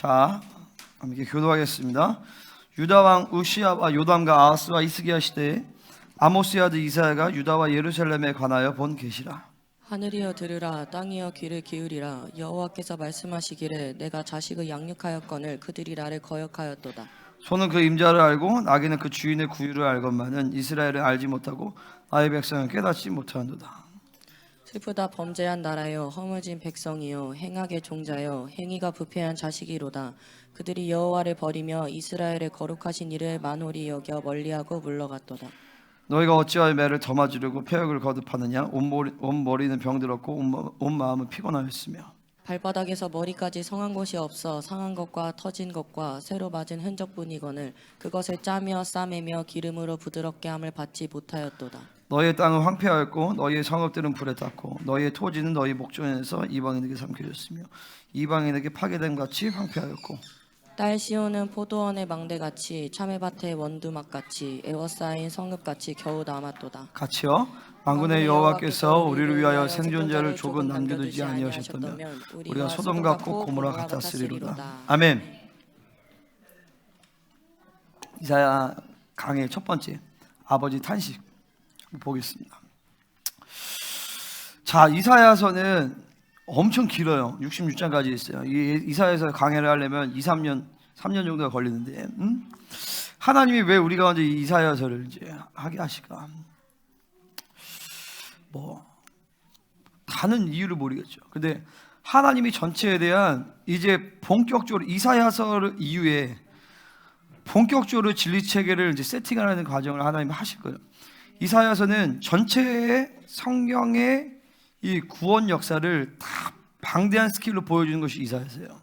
자, 함께 교도하겠습니다. 유다 왕 우시아와 요담과 아하스와 이스기야 시대에 아모스의 아들 이사야가 유다와 예루살렘에 관하여 본 계시라. 하늘이여 들으라, 땅이여 귀를 기울이라. 여호와께서 말씀하시기를 내가 자식을 양육하였거늘 그들이 나를 거역하였도다. 소는 그 임자를 알고 나귀는 그 주인의 구유를 알건만은 이스라엘을 알지 못하고 나의 백성은 깨닫지 못하는도다. 슬프다 범죄한 나라여, 허무진 백성이여, 행악의 종자여, 행위가 부패한 자식이로다. 그들이 여호와를 버리며 이스라엘의 거룩하신 이를 만홀히 여겨 멀리하고 물러갔도다. 너희가 어찌하여 매를 더 맞으려고 폐역을 거듭하느냐? 온 머리는 병들었고 온 마음은 피곤하였으며 발바닥에서 머리까지 성한 곳이 없어 상한 것과 터진 것과 새로 맞은 흔적뿐이거늘 그것을 짜며 싸매며 기름으로 부드럽게 함을 받지 못하였도다. 너희의 땅은 황폐하였고 너희의 성읍들은 불에 탔고 너희의 토지는 너희 목전에서 이방인에게 삼켜졌으며 이방인에게 파괴됨 같이 황폐하였고 딸 시온은 포도원의 망대같이 참외밭의 원두막같이 에워싸인 성읍같이 겨우 남았도다. 같이요. 만군의 여호와께서 우리를 위하여 생존자를 조금 남겨두지 아니하셨다면 우리가 소돔 같고 고모라 같았으리로다. 아멘. 이사야 강의 첫 번째 아버지 탄식 보겠습니다. 자, 이사야서는 엄청 길어요. 66장까지 있어요. 이사야서 강해를 하려면 3년 정도가 걸리는데 하나님이 왜 우리 가운데 이사야서를 이제 하게 하실까? 뭐 다는 이유를 모르겠죠. 근데 하나님이 전체에 대한 이제 본격적으로 이사야서 이후에 본격적으로 진리 체계를 이제 세팅하는 과정을 하나님이 하실 거예요. 이사야서는 전체의 성경의 이 구원 역사를 다 방대한 스케일로 보여주는 것이 이사야서예요.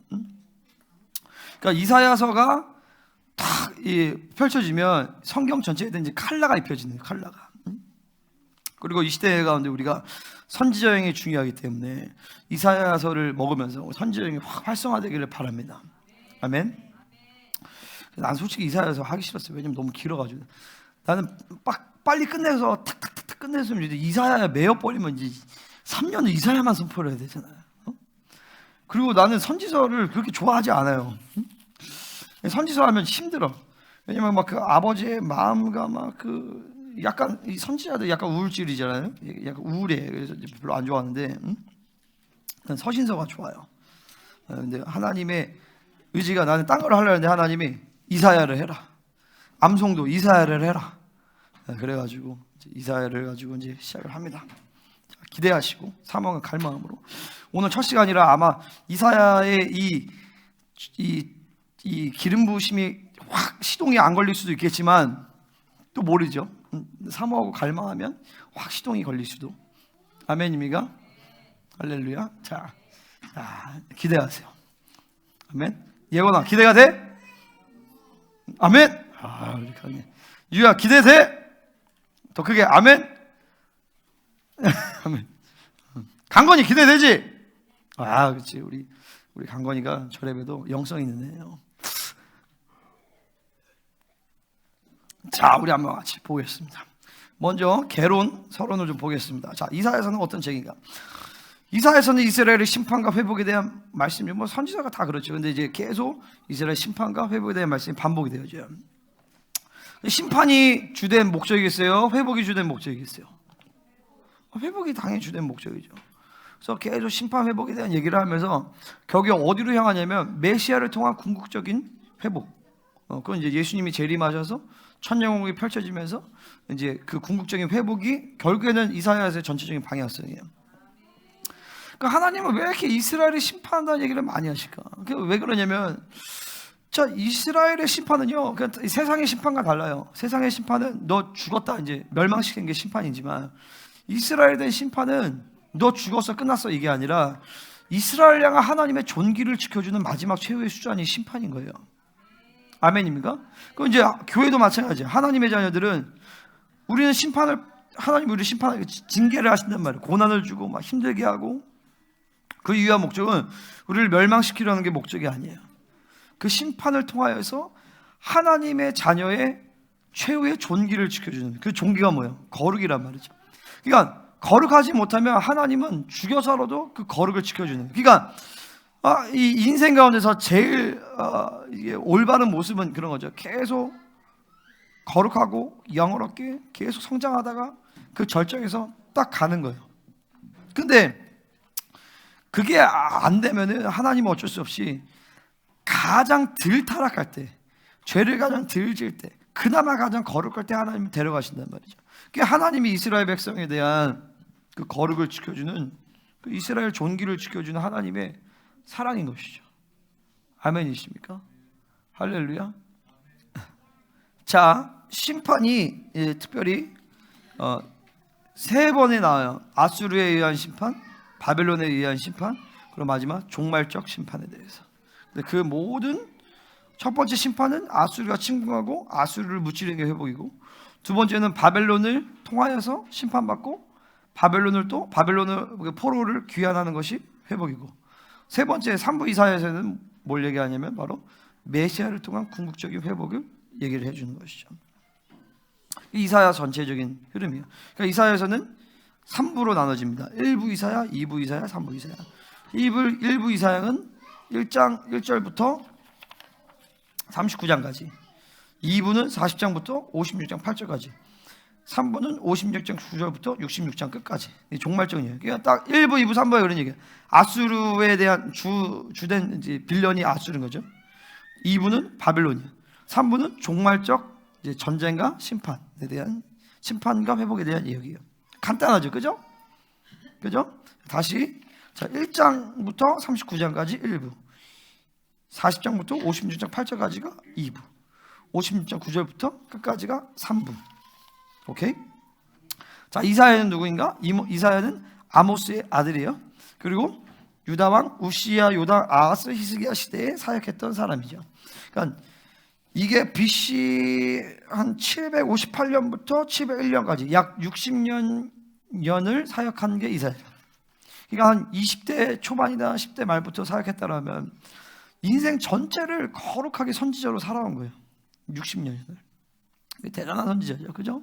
그러니까 이사야서가 딱 펼쳐지면 성경 전체에 대한 이제 칼라가 입혀지는 칼라가. 그리고 이 시대 가운데 우리가 선지 여행이 중요하기 때문에 이사야서를 먹으면서 선지 여행이 확 활성화되기를 바랍니다. 아멘. 난 솔직히 이사야서 하기 싫었어요. 왜냐면 너무 길어가지고 나는 빨리 끝내서 탁탁탁 끝냈으면 이제 이사야 매여버리면 이제 3년을 이사야만 선포를 해야 되잖아요. 그리고 나는 선지서를 그렇게 좋아하지 않아요. 선지서 하면 힘들어. 왜냐면 막 그 아버지의 마음과 막 그 약간 이 선지자들 약간 우울증이잖아요. 약간 우울해. 그래서 별로 안 좋아하는데 난 서신서가 좋아요. 근데 하나님의 의지가 나는 딴 걸 하려는데 하나님이 이사야를 해라. 암송도 이사야를 해라. 그래가지고 이사야를 가지고 이제 시작을 합니다. 기대하시고 사모가 갈 마음으로 오늘 첫 시간이라 아마 이사야의 이 기름 부으심이 확 시동이 안 걸릴 수도 있겠지만 또 모르죠. 사모하고 갈망하면 확 시동이 걸릴 수도. 아멘입니까? 할렐루야. 자, 기대하세요. 아멘. 예원아 기대가 돼? 아멘. 우리 강해. 유야 기대돼? 더 크게 아멘. 아멘. 강건이 기대되지? 그렇지. 우리 강건이가 저래봬도 영성 있는 애예요. 자, 우리 한번 같이 보겠습니다. 먼저 개론 서론을 좀 보겠습니다. 자, 이사야서는 어떤 책인가? 이사야서는 이스라엘의 심판과 회복에 대한 말씀이 뭐 선지자가 다 그렇죠. 근데 이제 계속 이스라엘 심판과 회복에 대한 말씀이 반복이 되어져요. 심판이 주된 목적이겠어요? 회복이 주된 목적이겠어요? 회복이 당연히 주된 목적이죠. 그래서 계속 심판 회복에 대한 얘기를 하면서 결국에 어디로 향하냐면 메시아를 통한 궁극적인 회복. 그건 이제 예수님이 재림하셔서 천년왕국이 펼쳐지면서 이제 그 궁극적인 회복이 결국에는 이사야서의 전체적인 방향성이에요. 그러니까 하나님은 왜 이렇게 이스라엘을 심판한다는 얘기를 많이 하실까? 왜 그러냐면 자, 이스라엘의 심판은요, 그러니까 세상의 심판과 달라요. 세상의 심판은 너 죽었다 이제 멸망시키는 게 심판이지만 이스라엘에 대한 심판은 너 죽었어 끝났어 이게 아니라 이스라엘 향한 하나님의 존귀를 지켜주는 마지막 최후의 수단이 심판인 거예요. 아멘입니까? 그럼 이제 교회도 마찬가지예요. 하나님의 자녀들은 우리는 하나님이 우리를 심판하고 징계를 하신단 말이에요. 고난을 주고 막 힘들게 하고 그 이유와 목적은 우리를 멸망시키려는 게 목적이 아니에요. 그 심판을 통하여서 하나님의 자녀의 최후의 존귀를 지켜주는 그 존귀가 뭐예요? 거룩이란 말이죠. 그러니까 거룩하지 못하면 하나님은 죽여서라도 그 거룩을 지켜주는. 그러니까 이 인생 가운데서 제일 이게 올바른 모습은 그런 거죠. 계속 거룩하고 영어롭게 계속 성장하다가 그 절정에서 딱 가는 거예요. 근데 그게 안 되면은 하나님은 어쩔 수 없이 가장 덜 타락할 때, 죄를 가장 덜 질 때, 그나마 가장 거룩할 때 하나님은 데려가신단 말이죠. 그게 하나님이 이스라엘 백성에 대한 그 거룩을 지켜주는, 그 이스라엘 존귀를 지켜주는 하나님의 사랑인 것이죠. 아멘이십니까? 할렐루야. 자, 심판이 특별히 세 번에 나와요. 아수르에 의한 심판, 바벨론에 의한 심판, 그리고 마지막 종말적 심판에 대해서. 근데 그 모든 첫 번째 심판은 아수르가 침공하고 아수르를 무찌르는 게 회복이고, 두 번째는 바벨론을 통하여서 심판받고 바벨론을 포로를 귀환하는 것이 회복이고, 세 번째 3부 이사야에서는 뭘 얘기하냐면 바로 메시아를 통한 궁극적인 회복을 얘기를 해주는 것이죠. 이사야 전체적인 흐름이에요. 그러니까 이사야에서는 3부로 나눠집니다. 1부 이사야, 2부 이사야, 3부 이사야. 1부 이사야는 1장 1절부터 39장까지, 2부는 40장부터 56장 8절까지, 3부는 56장 9절부터 66장 끝까지. 종말적이에요. 그러니까 딱 1부, 2부, 3부가 그런 얘기예요. 아수르에 대한 주된 이제 빌런이 아수르인 거죠. 2부는 바벨론이에요. 3부는 종말적 이제 전쟁과 심판에 대한, 심판과 회복에 대한 이야기예요. 간단하죠, 그죠? 그죠? 다시, 자, 1장부터 39장까지 1부, 40장부터 56장 8절까지가 2부, 56장 9절부터 끝까지가 3부. 오케이? 자, 이사야는 누구인가? 이사야는 아모스의 아들이에요. 그리고 유다왕 우시야, 요당, 아하스, 히스기야 시대에 사역했던 사람이죠. 그러니까 이게 BC 한 758년부터 701년까지 약 60년을 사역한 게 이사야예요. 그러니까 한 20대 초반이나 10대 말부터 사역했다라면 인생 전체를 거룩하게 선지자로 살아온 거예요. 60년을. 대단한 선지자죠, 그죠?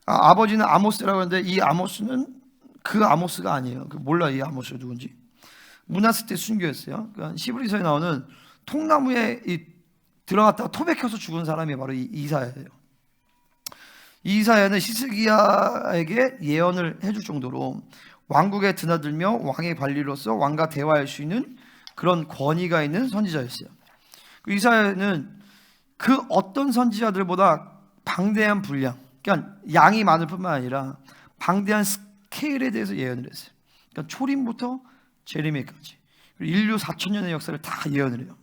아버지는 아모스라고 하는데 이 아모스는 그 아모스가 아니에요. 몰라, 이 아모스가 누군지. 문하세 때 순교했어요. 그러니까 히브리서에 나오는 통나무에 들어갔다가 토백혀서 죽은 사람이 바로 이 이사야예요. 이 이사야는 히스기야에게 예언을 해줄 정도로 왕국에 드나들며 왕의 관리로서 왕과 대화할 수 있는 그런 권위가 있는 선지자였어요. 이사야는 그 어떤 선지자들보다 방대한 분량, 그러니까 양이 많을 뿐만 아니라 방대한 스케일에 대해서 예언을 했어요. 그러니까 초림부터 제레미야까지 인류 4천년의 역사를 다 예언을 해요.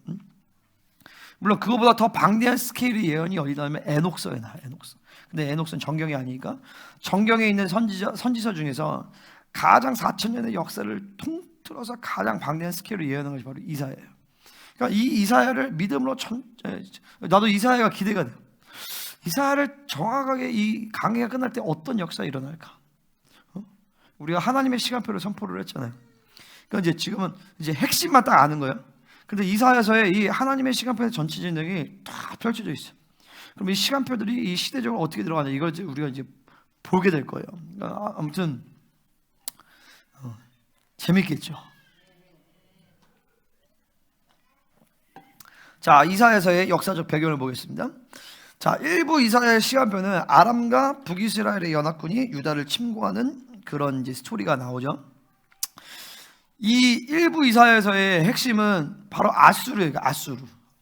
물론 그거보다 더 방대한 스케일의 예언이 어디다 하면 에녹서에 나와요. 에녹서. 근데 에녹서는 정경이 아니니까 정경에 있는 선지서 중에서 가장 4천년의 역사를 통틀어서 가장 방대한 스케일을 예언한 것이 바로 이사야예요. 그러니까 이 이사야를 믿음으로 나도 이사야가 기대가 돼요. 이사야를 정확하게 이 강해가 끝날 때 어떤 역사가 일어날까? 우리가 하나님의 시간표를 선포를 했잖아요. 그러니까 이제 지금은 이제 핵심만 딱 아는 거예요. 근데 이사야서에 이 하나님의 시간표의 전체적인 내용이 다 펼쳐져 있어요. 그럼 이 시간표들이 이 시대적으로 어떻게 들어가냐, 이걸 이제 우리가 이제 보게 될 거예요. 그러니까 아무튼 재밌겠죠. 자, 이사야서의 역사적 배경을 보겠습니다. 자, 일부 이사야의 시간표는 아람과 북이스라엘의 연합군이 유다를 침공하는 그런 이제 스토리가 나오죠. 이 일부 이사야서의 핵심은 바로 아수르예요.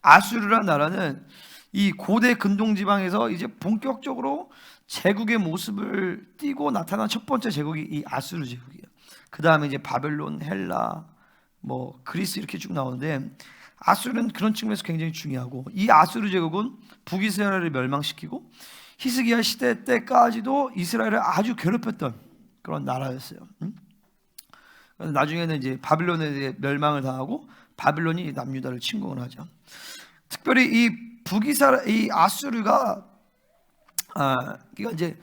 아수르란 나라는 이 고대 근동 지방에서 이제 본격적으로 제국의 모습을 띠고 나타난 첫 번째 제국이 이 아수르 제국이에요. 그 다음에 이제 바벨론, 헬라, 뭐 그리스 이렇게 쭉 나오는데, 아수르는 그런 측면에서 굉장히 중요하고, 이 아수르 제국은 북이스라엘을 멸망시키고 히스기야 시대 때까지도 이스라엘을 아주 괴롭혔던 그런 나라였어요. 나중에는 이제 바빌론에 대해 멸망을 당하고 바빌론이 남유다를 침공을 하죠. 특별히 이 아수르가 그러니까 이제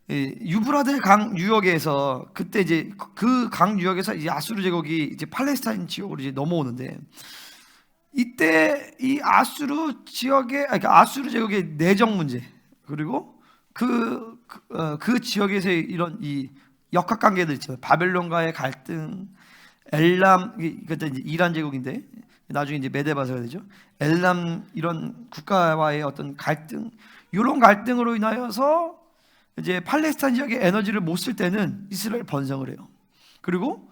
유브라데 강 유역에서, 그때 이제 그 강 유역에서 이제 아수르 제국이 이제 팔레스타인 지역으로 이제 넘어오는데, 이때 이 아수르 지역의, 그러니까 아수르 제국의 내정 문제, 그리고 그 지역에서의 이런 이 역학관계들 있잖아요. 바벨론과의 갈등, 엘람, 그때 이제 이란 제국인데 나중에 이제 메데바스가 되죠. 엘람 이런 국가와의 어떤 갈등, 이런 갈등으로 인하여서 이제 팔레스타인 지역에 에너지를 못 쓸 때는 이스라엘 번성을 해요. 그리고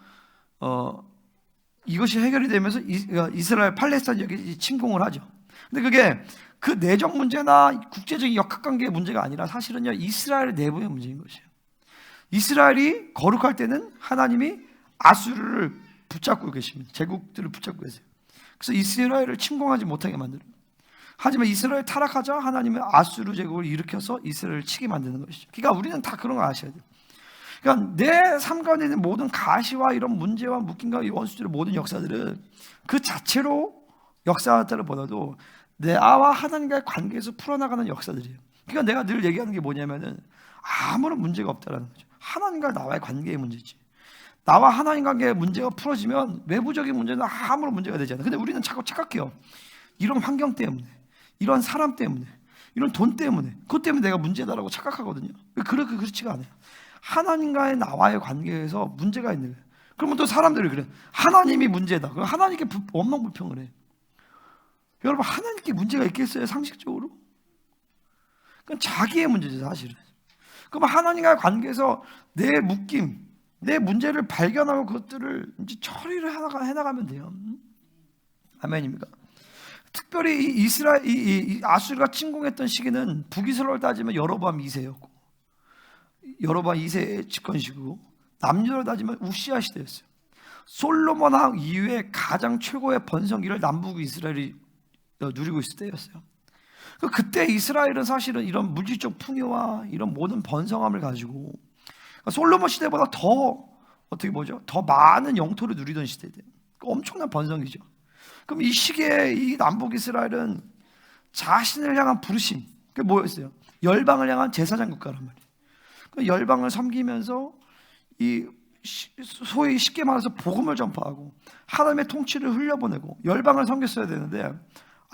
이것이 해결이 되면서 이스라엘 팔레스타인 지역에 침공을 하죠. 근데 그게 그 내적 문제나 국제적인 역학관계의 문제가 아니라 사실은요 이스라엘 내부의 문제인 것이에요. 이스라엘이 거룩할 때는 하나님이 아수르를 붙잡고 계십니다. 제국들을 붙잡고 계세요. 그래서 이스라엘을 침공하지 못하게 만들어요. 하지만 이스라엘 타락하자 하나님은 아수르 제국을 일으켜서 이스라엘을 치게 만드는 것이죠. 그러니까 우리는 다 그런 거 아셔야 돼요. 그러니까 내 삶 가운데 있는 모든 가시와 이런 문제와 묶임과 원수들의 모든 역사들은 그 자체로 역사들보다도 나와 하나님과의 관계에서 풀어나가는 역사들이에요. 그러니까 내가 늘 얘기하는 게 뭐냐면은 아무런 문제가 없다라는 거죠. 하나님과 나와의 관계의 문제지. 나와 하나님 관계의 문제가 풀어지면 외부적인 문제는 아무런 문제가 되지 않아요. 근데 우리는 자꾸 착각해요. 이런 환경 때문에, 이런 사람 때문에, 이런 돈 때문에, 그것 때문에 내가 문제다라고 착각하거든요. 그렇지가 않아요. 하나님과의 나와의 관계에서 문제가 있는 거예요. 그러면 또 사람들이 그래요. 하나님이 문제다. 그럼 하나님께 원망불평을 해. 여러분, 하나님께 문제가 있겠어요? 상식적으로? 그건 자기의 문제죠, 사실은. 그럼 하나님과의 관계에서 내 묶임, 내 문제를 발견하고 그것들을 이제 처리를 해나가면 돼요. 아멘입니까? 특별히 이 이스라엘, 이 아수르가 침공했던 시기는 북이스라엘 따지면 여로보암 2세였고, 여로보암 2세의 집권시고, 남유다로 따지면 우시아 시대였어요. 솔로몬 왕 이후에 가장 최고의 번성기를 남북 이스라엘이 누리고 있을 때였어요. 그때 이스라엘은 사실은 이런 물질적 풍요와 이런 모든 번성함을 가지고 솔로몬 시대보다 더 더 많은 영토를 누리던 시대예요. 엄청난 번성이죠. 그럼 이 시기에 이 남북 이스라엘은 자신을 향한 부르심, 그게 뭐였어요? 열방을 향한 제사장 국가란 말이에요. 그 열방을 섬기면서 이 소위 쉽게 말해서 복음을 전파하고 하나님의 통치를 흘려보내고 열방을 섬겼어야 되는데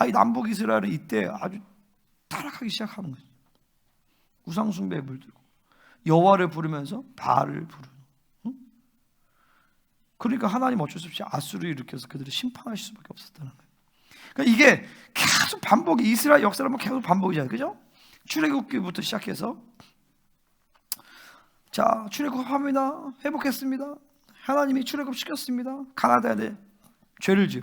이 남북 이스라엘은 이때 아주 타락하기 시작하는 거죠. 우상 숭배에 물들고 여호와를 부르면서 바알을 부르는. 그러니까 하나님 어쩔 수 없이 아수르를 일으켜서 그들을 심판하실 수밖에 없었다는 거예요. 그러니까 이게 계속 반복이, 이스라엘 역사라면 계속 반복이잖아요, 그죠? 출애굽기부터 시작해서 자, 출애굽합니다. 회복했습니다. 하나님이 출애굽시켰습니다. 가나안에 죄를 지어.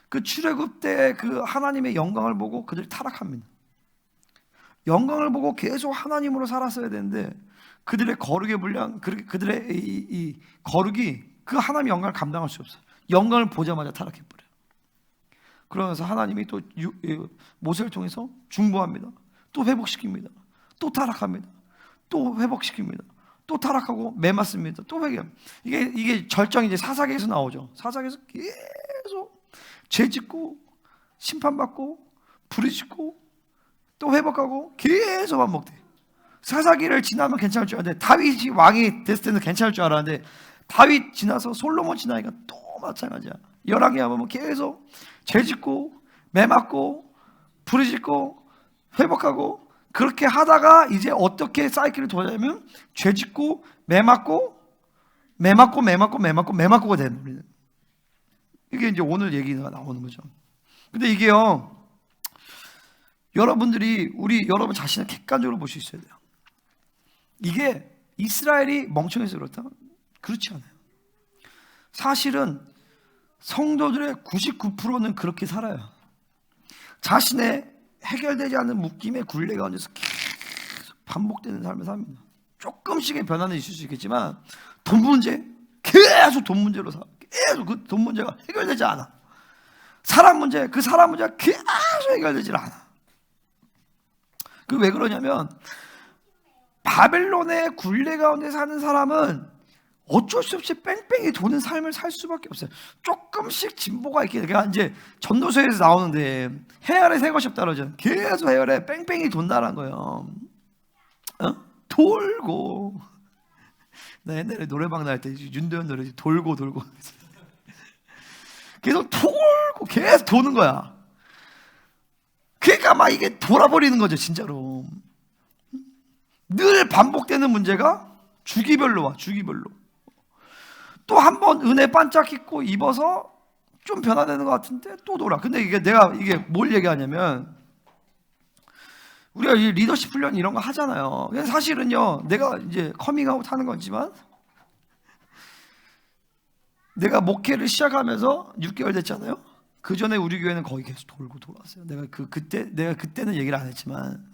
그 출애굽 때 그 하나님의 영광을 보고 그들이 타락합니다. 영광을 보고 계속 하나님으로 살았어야 되는데 그들의 거룩의 분량, 그들의 이 거룩이 그 하나님의 영광을 감당할 수 없어요. 영광을 보자마자 타락해버려요. 그러면서 하나님이 또 모세를 통해서 중보합니다. 또 회복시킵니다. 또 타락합니다. 또 회복시킵니다. 또 타락하고 매맞습니다. 또 회개합니다. 이게 절정이 이제 사사기에서 나오죠. 사사기에서 계속 죄짓고 심판받고 부르짖고 또 회복하고 계속 반복돼. 사사기를 지나면 괜찮을 줄 알았는데 다윗이 왕이 됐을 때는 괜찮을 줄 알았는데 다윗 지나서 솔로몬 지나니까 또 마찬가지야. 열왕기 하면 계속 죄짓고 매맞고 부르짖고 회복하고 그렇게 하다가 이제 어떻게 사이클을 돌아가면 죄짓고 매맞고가 되는 거예요. 이게 이제 오늘 얘기가 나오는 거죠. 근데 이게요, 여러분들이 여러분 자신을 객관적으로 볼 수 있어야 돼요. 이게 이스라엘이 멍청해서 그렇다? 그렇지 않아요. 사실은 성도들의 99%는 그렇게 살아요. 자신의 해결되지 않는 묶임의 굴레 가운데서 계속 반복되는 삶을 삽니다. 조금씩의 변화는 있을 수 있겠지만 돈 문제, 계속 돈 문제로 살아. 계속 그 돈 문제가 해결되지 않아. 사람 문제, 그 사람 문제가 계속 해결되지 않아. 그 왜 그러냐면 바벨론의 굴레 가운데 사는 사람은 어쩔 수 없이 뺑뺑이 도는 삶을 살 수밖에 없어요. 조금씩 진보가 있게. 그러니까 이제 전도서에서 나오는데 해열에 새 것이 없다 그러죠. 계속 해열에 뺑뺑이 돈다는 거예요. 돌고. 나 옛날에 노래방 나갈 때 윤도현 노래 돌고 계속 돌고 계속 도는 거야. 그러니까 막 이게 돌아버리는 거죠, 진짜로. 늘 반복되는 문제가 주기별로 와, 주기별로. 또 한 번 은혜 반짝 입고 입어서 좀 변화되는 것 같은데 또 돌아. 근데 내가 뭘 얘기하냐면, 우리가 이 리더십 훈련 이런 거 하잖아요. 사실은요, 내가 이제 커밍아웃 하는 거지만, 내가 목회를 시작하면서 6개월 됐잖아요. 그 전에 우리 교회는 거의 계속 돌고 돌았어요. 내가 그때는 얘기를 안 했지만,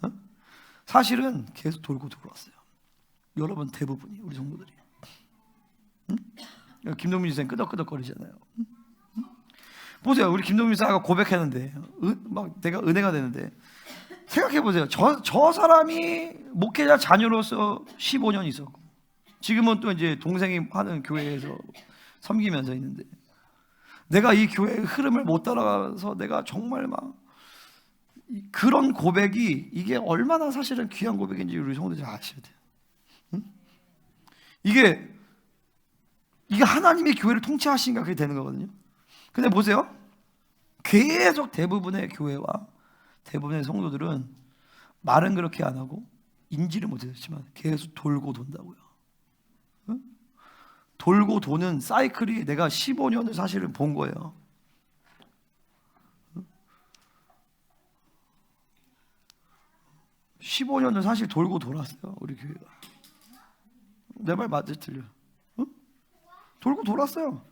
사실은 계속 돌고 돌았어요. 여러분 대부분이, 우리 성도들이. 김동민 선생 끄덕끄덕거리잖아요. 보세요, 우리 김동민 선생가 고백했는데, 막 내가 은혜가 되는데, 생각해 보세요. 저 사람이 목회자 자녀로서 15년 있었고, 지금은 또 이제 동생이 하는 교회에서 섬기면서 있는데, 내가 이 교회의 흐름을 못 따라가서 내가 정말 막 그런 고백이, 이게 얼마나 사실은 귀한 고백인지 우리 성도들 아셔야 돼요. 이게 하나님의 교회를 통치하시니까 그게 되는 거거든요. 근데 보세요, 계속 대부분의 교회와 대부분의 성도들은 말은 그렇게 안 하고 인지를 못했지만 계속 돌고 돈다고요. 돌고 도는 사이클이 내가 15년을 사실은 본 거예요. 15년을 사실 돌고 돌았어요, 우리 교회가. 내 말 맞지 틀려? 돌고 돌았어요.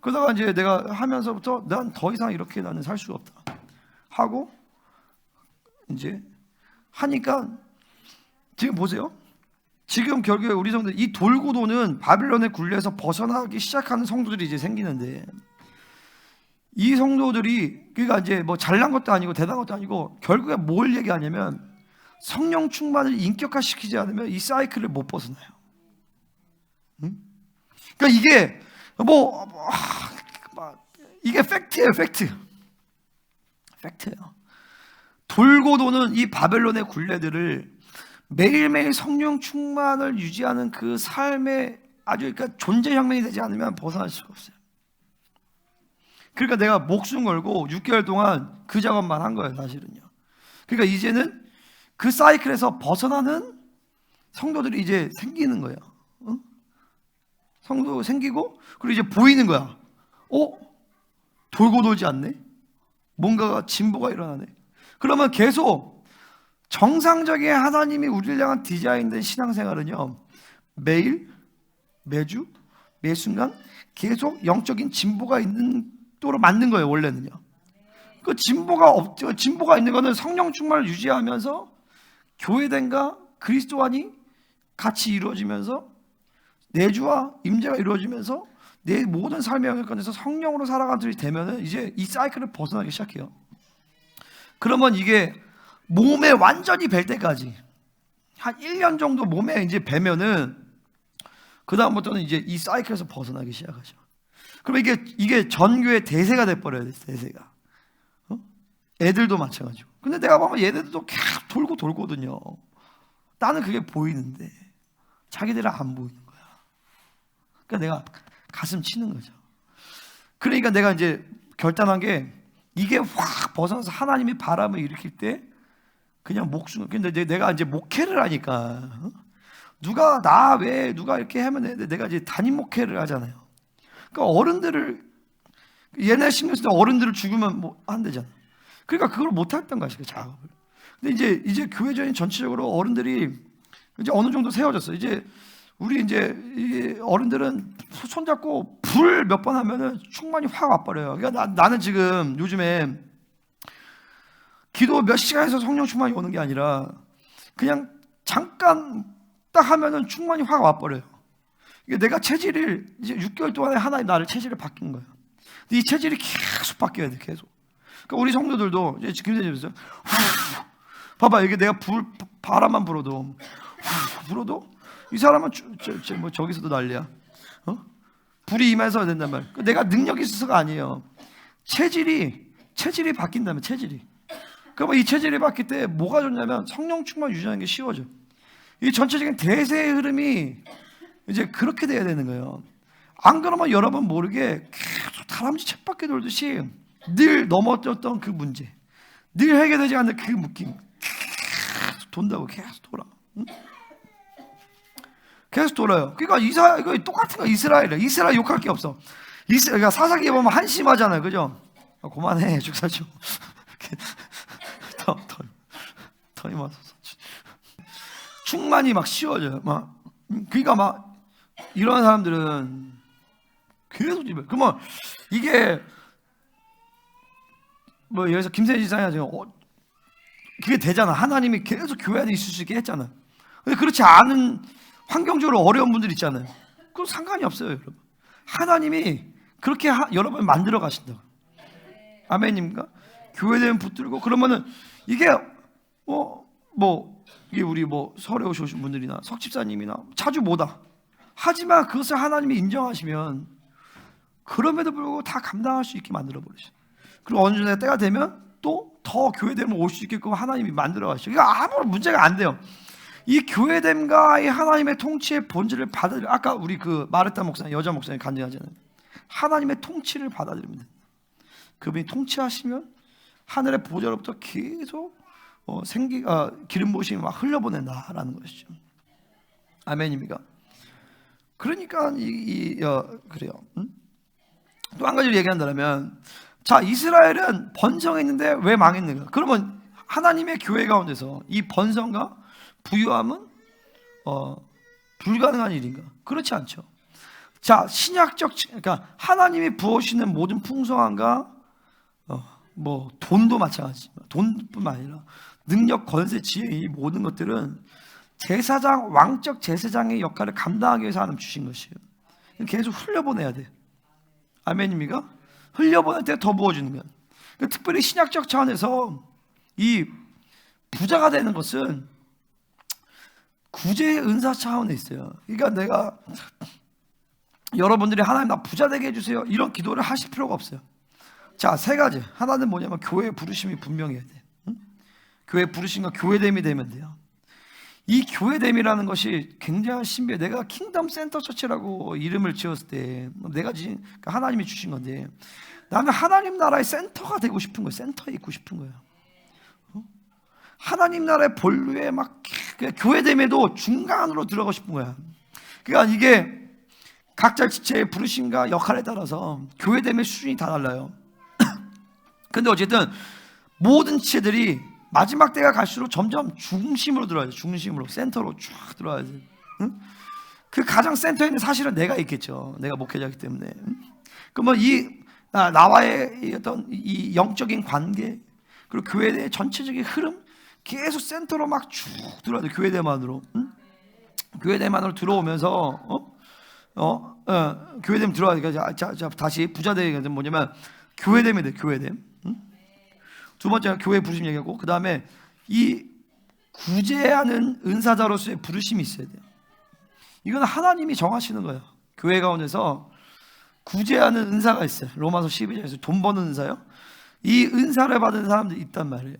그러다가 이제 내가 하면서부터 난 더 이상 이렇게 나는 살 수가 없다 하고 이제 하니까, 지금 보세요. 지금 결국에 우리 성도들, 이 돌고 도는 바빌론의 굴레에서 벗어나기 시작하는 성도들이 이제 생기는데, 이 성도들이 그러니까 이제 뭐 잘난 것도 아니고 대단한 것도 아니고, 결국에 뭘 얘기하냐면, 성령 충만을 인격화시키지 않으면 이 사이클을 못 벗어나요. 그러니까 이게 이게 팩트예요, 팩트예요. 돌고 도는 이 바벨론의 굴레들을 매일매일 성령 충만을 유지하는 그 삶의 아주, 그러니까 존재 혁명이 되지 않으면 벗어날 수가 없어요. 그러니까 내가 목숨 걸고 6개월 동안 그 작업만 한 거예요, 사실은요. 그러니까 이제는 그 사이클에서 벗어나는 성도들이 이제 생기는 거예요. 성도 생기고, 그리고 이제 보이는 거야. 돌고 돌지 않네? 뭔가가 진보가 일어나네. 그러면 계속 정상적인 하나님이 우리를 향한 디자인된 신앙생활은요, 매일, 매주, 매 순간 계속 영적인 진보가 있는 도로 만든 거예요, 원래는요. 그 진보가 있는 거는 성령 충만을 유지하면서 교회됨과 그리스도 안이 같이 이루어지면서 내주와 임재가 이루어지면서 내 모든 삶의 영역권에서 성령으로 살아가는 들이 되면은 이제 이 사이클을 벗어나기 시작해요. 그러면 이게 몸에 완전히 뵐 때까지 한 1년 정도 몸에 이제 배면은 그 다음부터는 이제 이 사이클에서 벗어나기 시작하죠. 그럼 이게 전교의 대세가 돼버려야 돼, 대세가. 애들도 마찬가지고. 근데 내가 보면 얘네들도 계속 돌고 돌거든요. 나는 그게 보이는데 자기들은 안 보이는 거야. 그러니까 내가 가슴 치는 거죠. 그러니까 내가 이제 결단한 게, 이게 확 벗어나서 하나님이 바람을 일으킬 때 그냥 목숨. 근데 내가 이제 목회를 하니까 누가 이렇게 하면 되는데, 내가 이제 담임 목회를 하잖아요. 그러니까 어른들을, 얘네 신경 쓸 때 어른들을 죽으면 뭐 안 되잖아. 그러니까 그걸 못 했던 거야, 그 작업을. 근데 이제 교회전이 전체적으로 어른들이 이제 어느 정도 세워졌어. 이제 우리 이제 이 어른들은 손잡고 불 몇 번 하면은 충만이 확 와버려요. 그러니까 나는 지금 요즘에 기도 몇 시간에서 성령 충만이 오는 게 아니라 그냥 잠깐 딱 하면은 충만이 확 와버려요. 이게 내가 체질을 이제 6개월 동안에 하나님 나를 체질을 바뀐 거예요. 근데 이 체질이 계속 바뀌어야 돼, 계속. 그러니까 우리 성도들도 이제 김대중에서 봐봐, 이게 내가 바람만 불어도 이 사람은 뭐 저기서도 난리야. 불이 임해서 된단 말이야. 내가 능력이 있어서가 아니에요. 체질이 바뀐다면, 체질이. 그러면 이 체질이 바뀔 때 뭐가 좋냐면 성령 충만 유지하는 게 쉬워져. 이 전체적인 대세의 흐름이 이제 그렇게 돼야 되는 거예요. 안 그러면 여러분 모르게 계속 다람쥐 쳇바퀴 돌듯이 늘 넘어졌던 그 문제, 늘 해결되지 않는 그 묶임 계속 돈다고, 계속 돌아. 계속 돌아요. 그러니까 이거 똑같은 거 이스라엘이야. 이스라엘 욕할 게 없어. 그러니까 사사기에 보면 한심하잖아요, 그죠? 그만해, 죽사죠. 더 임하소서. 충만이 막 씌워져요. 그러니까 막 이런 사람들은 계속 집에. 그러면 이게 뭐 예를 들어서 김세희 지사야 지금 그게 되잖아. 하나님이 계속 교회 안에 있을 수 있게 했잖아. 근데 그렇지 않은 환경적으로 어려운 분들 있잖아요. 그건 상관이 없어요, 여러분. 하나님이 그렇게 여러분 만들어 가신다. 아멘입니까? 교회되면 붙들고 그러면은 이게 이게 우리 설에 오신 분들이나 석집사님이나 자주 못하. 하지만 그것을 하나님이 인정하시면 그럼에도 불구하고 다 감당할 수 있게 만들어 버리셔. 그리고 어느 정도 때가 되면 또 더 교회되면 올 수 있게끔 하나님이 만들어 가시죠. 이거 아무런 문제가 안 돼요. 이 교회됨과 이 하나님의 통치의 본질을 받아들여. 아까 우리 그 마르타 목사님, 여자 목사님 간증하잖아요. 하나님의 통치를 받아들입니다. 그분이 통치하시면 하늘의 보좌로부터 계속 기름 부으심이 막 흘려보낸다라는 것이죠. 아멘입니까? 그러니까 그래요. 또 한 가지를 얘기한다면, 자, 이스라엘은 번성했는데 왜 망했는가? 그러면 하나님의 교회 가운데서 이 번성과 부유함은 불가능한 일인가? 그렇지 않죠. 자, 그러니까 하나님이 부어주시는 모든 풍성함과 돈도 마찬가지지만, 돈뿐만 아니라 능력, 권세, 지혜, 이 모든 것들은 제사장, 왕적 제사장의 역할을 감당하기 위해서 하나님 주신 것이에요. 계속 흘려보내야 돼. 아멘입니까? 흘려보낼 때 더 부어주는 거야. 특별히 신약적 차원에서 이 부자가 되는 것은 구제의 은사 차원에 있어요. 그러니까 내가 여러분들이 하나님 나 부자 되게 해주세요 이런 기도를 하실 필요가 없어요. 자, 세 가지. 하나는 뭐냐면 교회의 부르심이 분명해야 돼. 교회 부르심과 교회됨이 되면 돼요. 이 교회됨이라는 것이 굉장히 신비해. 내가 킹덤 센터 처치라고 이름을 지었을 때 내가 그러니까 하나님이 주신 건데, 나는 하나님 나라의 센터가 되고 싶은 거예요. 센터에 있고 싶은 거예요. 하나님 나라의 본류에 막 교회됨에도 중간으로 들어가고 싶은 거야. 그러니까 이게 각자 지체의 부르심과 역할에 따라서 교회됨의 수준이 다 달라요. 근데 어쨌든 모든 지체들이 마지막 때가 갈수록 점점 중심으로 들어야 돼. 중심으로, 센터로 쫙 들어야 돼. 응? 그 가장 센터에는 사실은 내가 있겠죠. 내가 목회자이기 때문에. 그러면 나와의 어떤 이 영적인 관계, 그리고 교회의 전체적인 흐름, 계속 센터로 막 쭉 들어야 돼. 교회대만으로. 응? 교회대만으로 들어오면서 교회됨 들어야 돼. 자, 다시 부자되게 뭐냐면 교회됨이 돼. 교회됨. 두 번째는 교회 부르심 얘기하고, 그 다음에 이 구제하는 은사자로서의 부르심이 있어야 돼요. 이건 하나님이 정하시는 거예요. 교회 가운데서 구제하는 은사가 있어요. 로마서 12장에서 돈 버는 은사요. 이 은사를 받은 사람들이 있단 말이에요.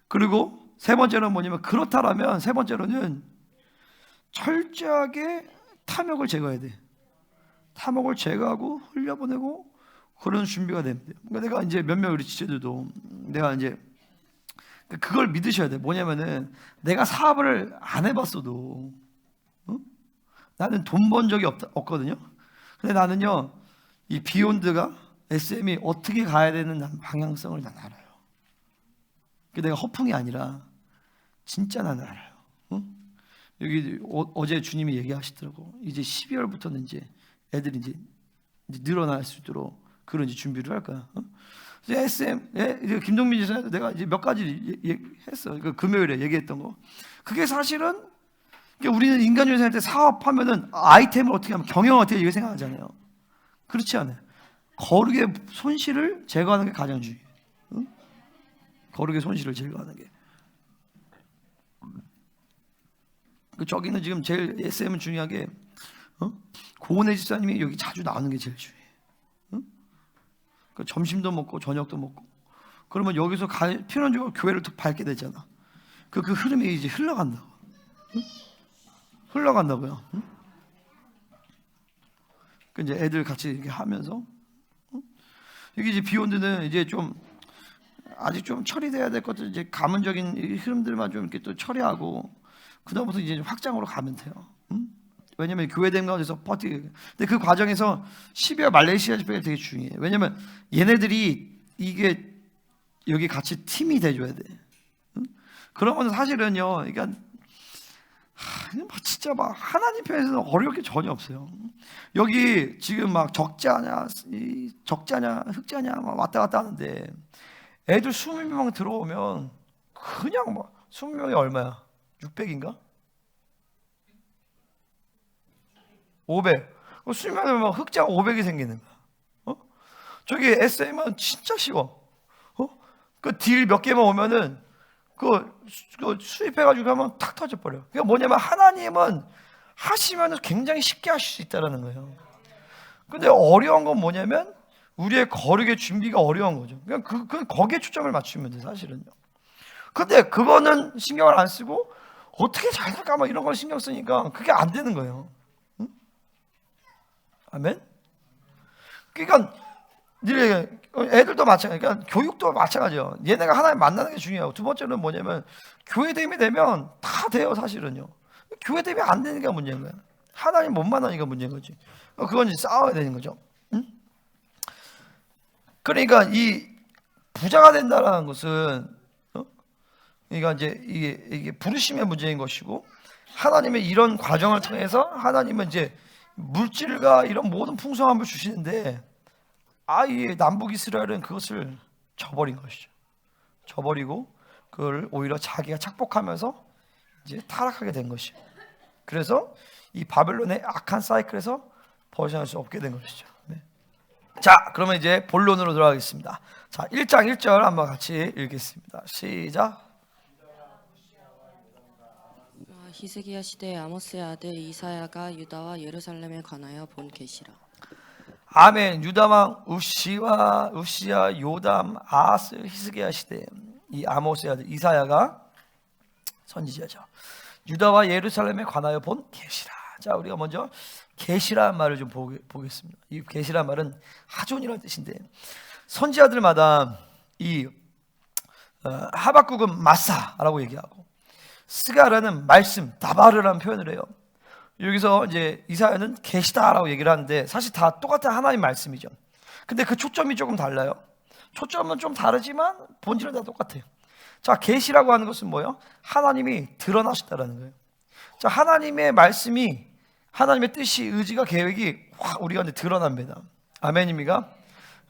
그리고 세 번째는 뭐냐면, 그렇다라면 세 번째로는 철저하게 탐욕을 제거해야 돼. 탐욕을 제거하고 흘려보내고 그런 준비가 됩니다. 그러니까 내가 이제 몇몇 우리 지체들도 내가 이제 그걸 믿으셔야 돼. 뭐냐면은 내가 사업을 안 해봤어도 나는 돈 번 적이 없거든요. 근데 나는요, 이 비욘드가 SM이 어떻게 가야 되는 방향성을 난 알아요. 내가 허풍이 아니라 진짜 나는 알아요. 여기 어제 주님이 얘기하시더라고. 이제 12월부터는 이제 애들이 이제 늘어날 수 있도록 그런 이제 준비를 할 거야. 이제 SM, 이제 김동민 지사한테 내가 이제 몇 가지 했어. 그 금요일에 얘기했던 거. 그게 사실은 우리는 인간적으로 생각할 때 사업하면은 아이템을 어떻게 하면 경영 어떻게 이렇게 생각하잖아요. 그렇지 않아요. 거룩의 손실을 제거하는 게 가장 중요해요. 거룩의 손실을 제거하는 게. 저기는 지금 제일 SM은 중요하게 고은혜 집사님이 여기 자주 나오는 게 제일 중요해요. 점심도 먹고 저녁도 먹고, 그러면 여기서 필연적으로 교회를 더 밟게 되잖아. 그 흐름이 이제 흘러간다고. 흘러간다고요. 그 이제 애들 같이 이렇게 하면서 여기 이제 비욘드는 이제 좀 아직 좀 처리돼야 될 것들, 이제 가문적인 흐름들만 좀 이렇게 또 처리하고 그다음부터 이제 확장으로 가면 돼요. 왜냐면 교회된 가운데서 버티게. 근데 그 과정에서 12월 말레이시아 집회가 되게 중요해요. 왜냐면 얘네들이 이게 여기 같이 팀이 돼줘야 돼. 응? 그러면 사실은요, 그러니까 뭐 진짜 막 하나님 편에서는 어려울 게 전혀 없어요. 여기 지금 막 적자냐, 적자냐, 흑자냐 막 왔다 갔다 하는데 애들 20명 들어오면 그냥 막 20명이 얼마야? 600인가? 500. 20명이면 막 흑자가 500이 생기는 거야. 저기 SM은 진짜 쉬워. 그 딜 몇 개만 오면은 그 수입해가지고 하면 탁 터져버려. 그러니까 뭐냐면 하나님은 하시면 굉장히 쉽게 하실 수 있다는 거예요. 근데 어려운 건 뭐냐면 우리의 거룩의 준비가 어려운 거죠. 그냥 거기에 초점을 맞추면 돼, 사실은요. 근데 그거는 신경을 안 쓰고 어떻게 잘 살까 막 이런 걸 신경 쓰니까 그게 안 되는 거예요. 응? 아멘? 그러니까 애들도 마찬가지. 그러니까 교육도 마찬가지예요. 얘네가 하나님 만나는 게 중요하고, 두 번째는 뭐냐면 교회됨이 되면 다 돼요, 사실은요. 교회됨이 안 되는 게 문제인 거야. 하나님 못 만나니까 문제인 거지. 그건 이제 싸워야 되는 거죠. 응? 그러니까 이 부자가 된다는 것은, 그러니까 이제 이게 부르심의 문제인 것이고, 하나님의 이런 과정을 통해서 하나님은 이제 물질과 이런 모든 풍성함을 주시는데, 이 남북 이스라엘은 그것을 저버린 것이죠. 저버리고 그걸 오히려 자기가 착복하면서 이제 타락하게 된 것이죠. 그래서 이 바벨론의 악한 사이클에서 벗어날 수 없게 된 것이죠. 네. 자, 그러면 이제 본론으로 들어가겠습니다. 자, 1장 1절 한번 같이 읽겠습니다. 시작. 히스기야 시대 아모스의 아들 이사야가 유다와 예루살렘에 관하여 본 계시라. 아멘. 유다왕 우시야, 요담, 아하스, 히스기야 시대 이 아모스의 아들 이사야가 선지자죠. 유다와 예루살렘에 관하여 본 계시라. 자, 우리가 먼저 계시라는 말을 좀 보겠습니다. 이 계시라는 말은 하존이라는 뜻인데, 선지자들마다 이 하박국은 마사라고 얘기하고, 스가라는 말씀, 다바르라는 표현을 해요. 여기서 이제 이사야는 계시다라고 얘기를 하는데 사실 다 똑같은 하나님 말씀이죠. 근데 그 초점이 조금 달라요. 초점은 좀 다르지만 본질은 다 똑같아요. 자, 계시라고 하는 것은 뭐예요? 하나님이 드러나셨다라는 거예요. 자, 하나님의 말씀이, 하나님의 뜻이, 의지가, 계획이 우리가 이제 드러납니다. 아멘입니까?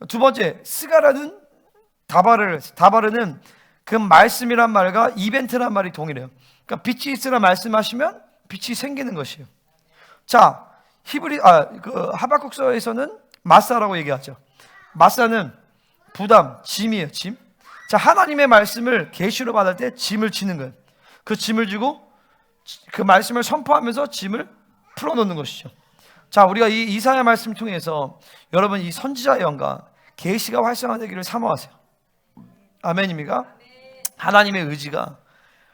두 번째, 스가라는 다바르는 그 말씀이란 말과 이벤트란 말이 동일해요. 그러니까 빛이 있으라 말씀하시면 빛이 생기는 것이에요. 자, 그 하박국서에서는 마사라고 얘기하죠. 마사는 부담, 짐이에요, 짐. 자, 하나님의 말씀을 계시로 받을 때 짐을 지는 거예요. 그 짐을 지고 그 말씀을 선포하면서 짐을 풀어놓는 것이죠. 자, 우리가 이 이사야 말씀을 통해서 여러분 이 선지자의 영과 계시가 활성화되기를 사모하세요. 아멘입니까? 하나님의 의지가,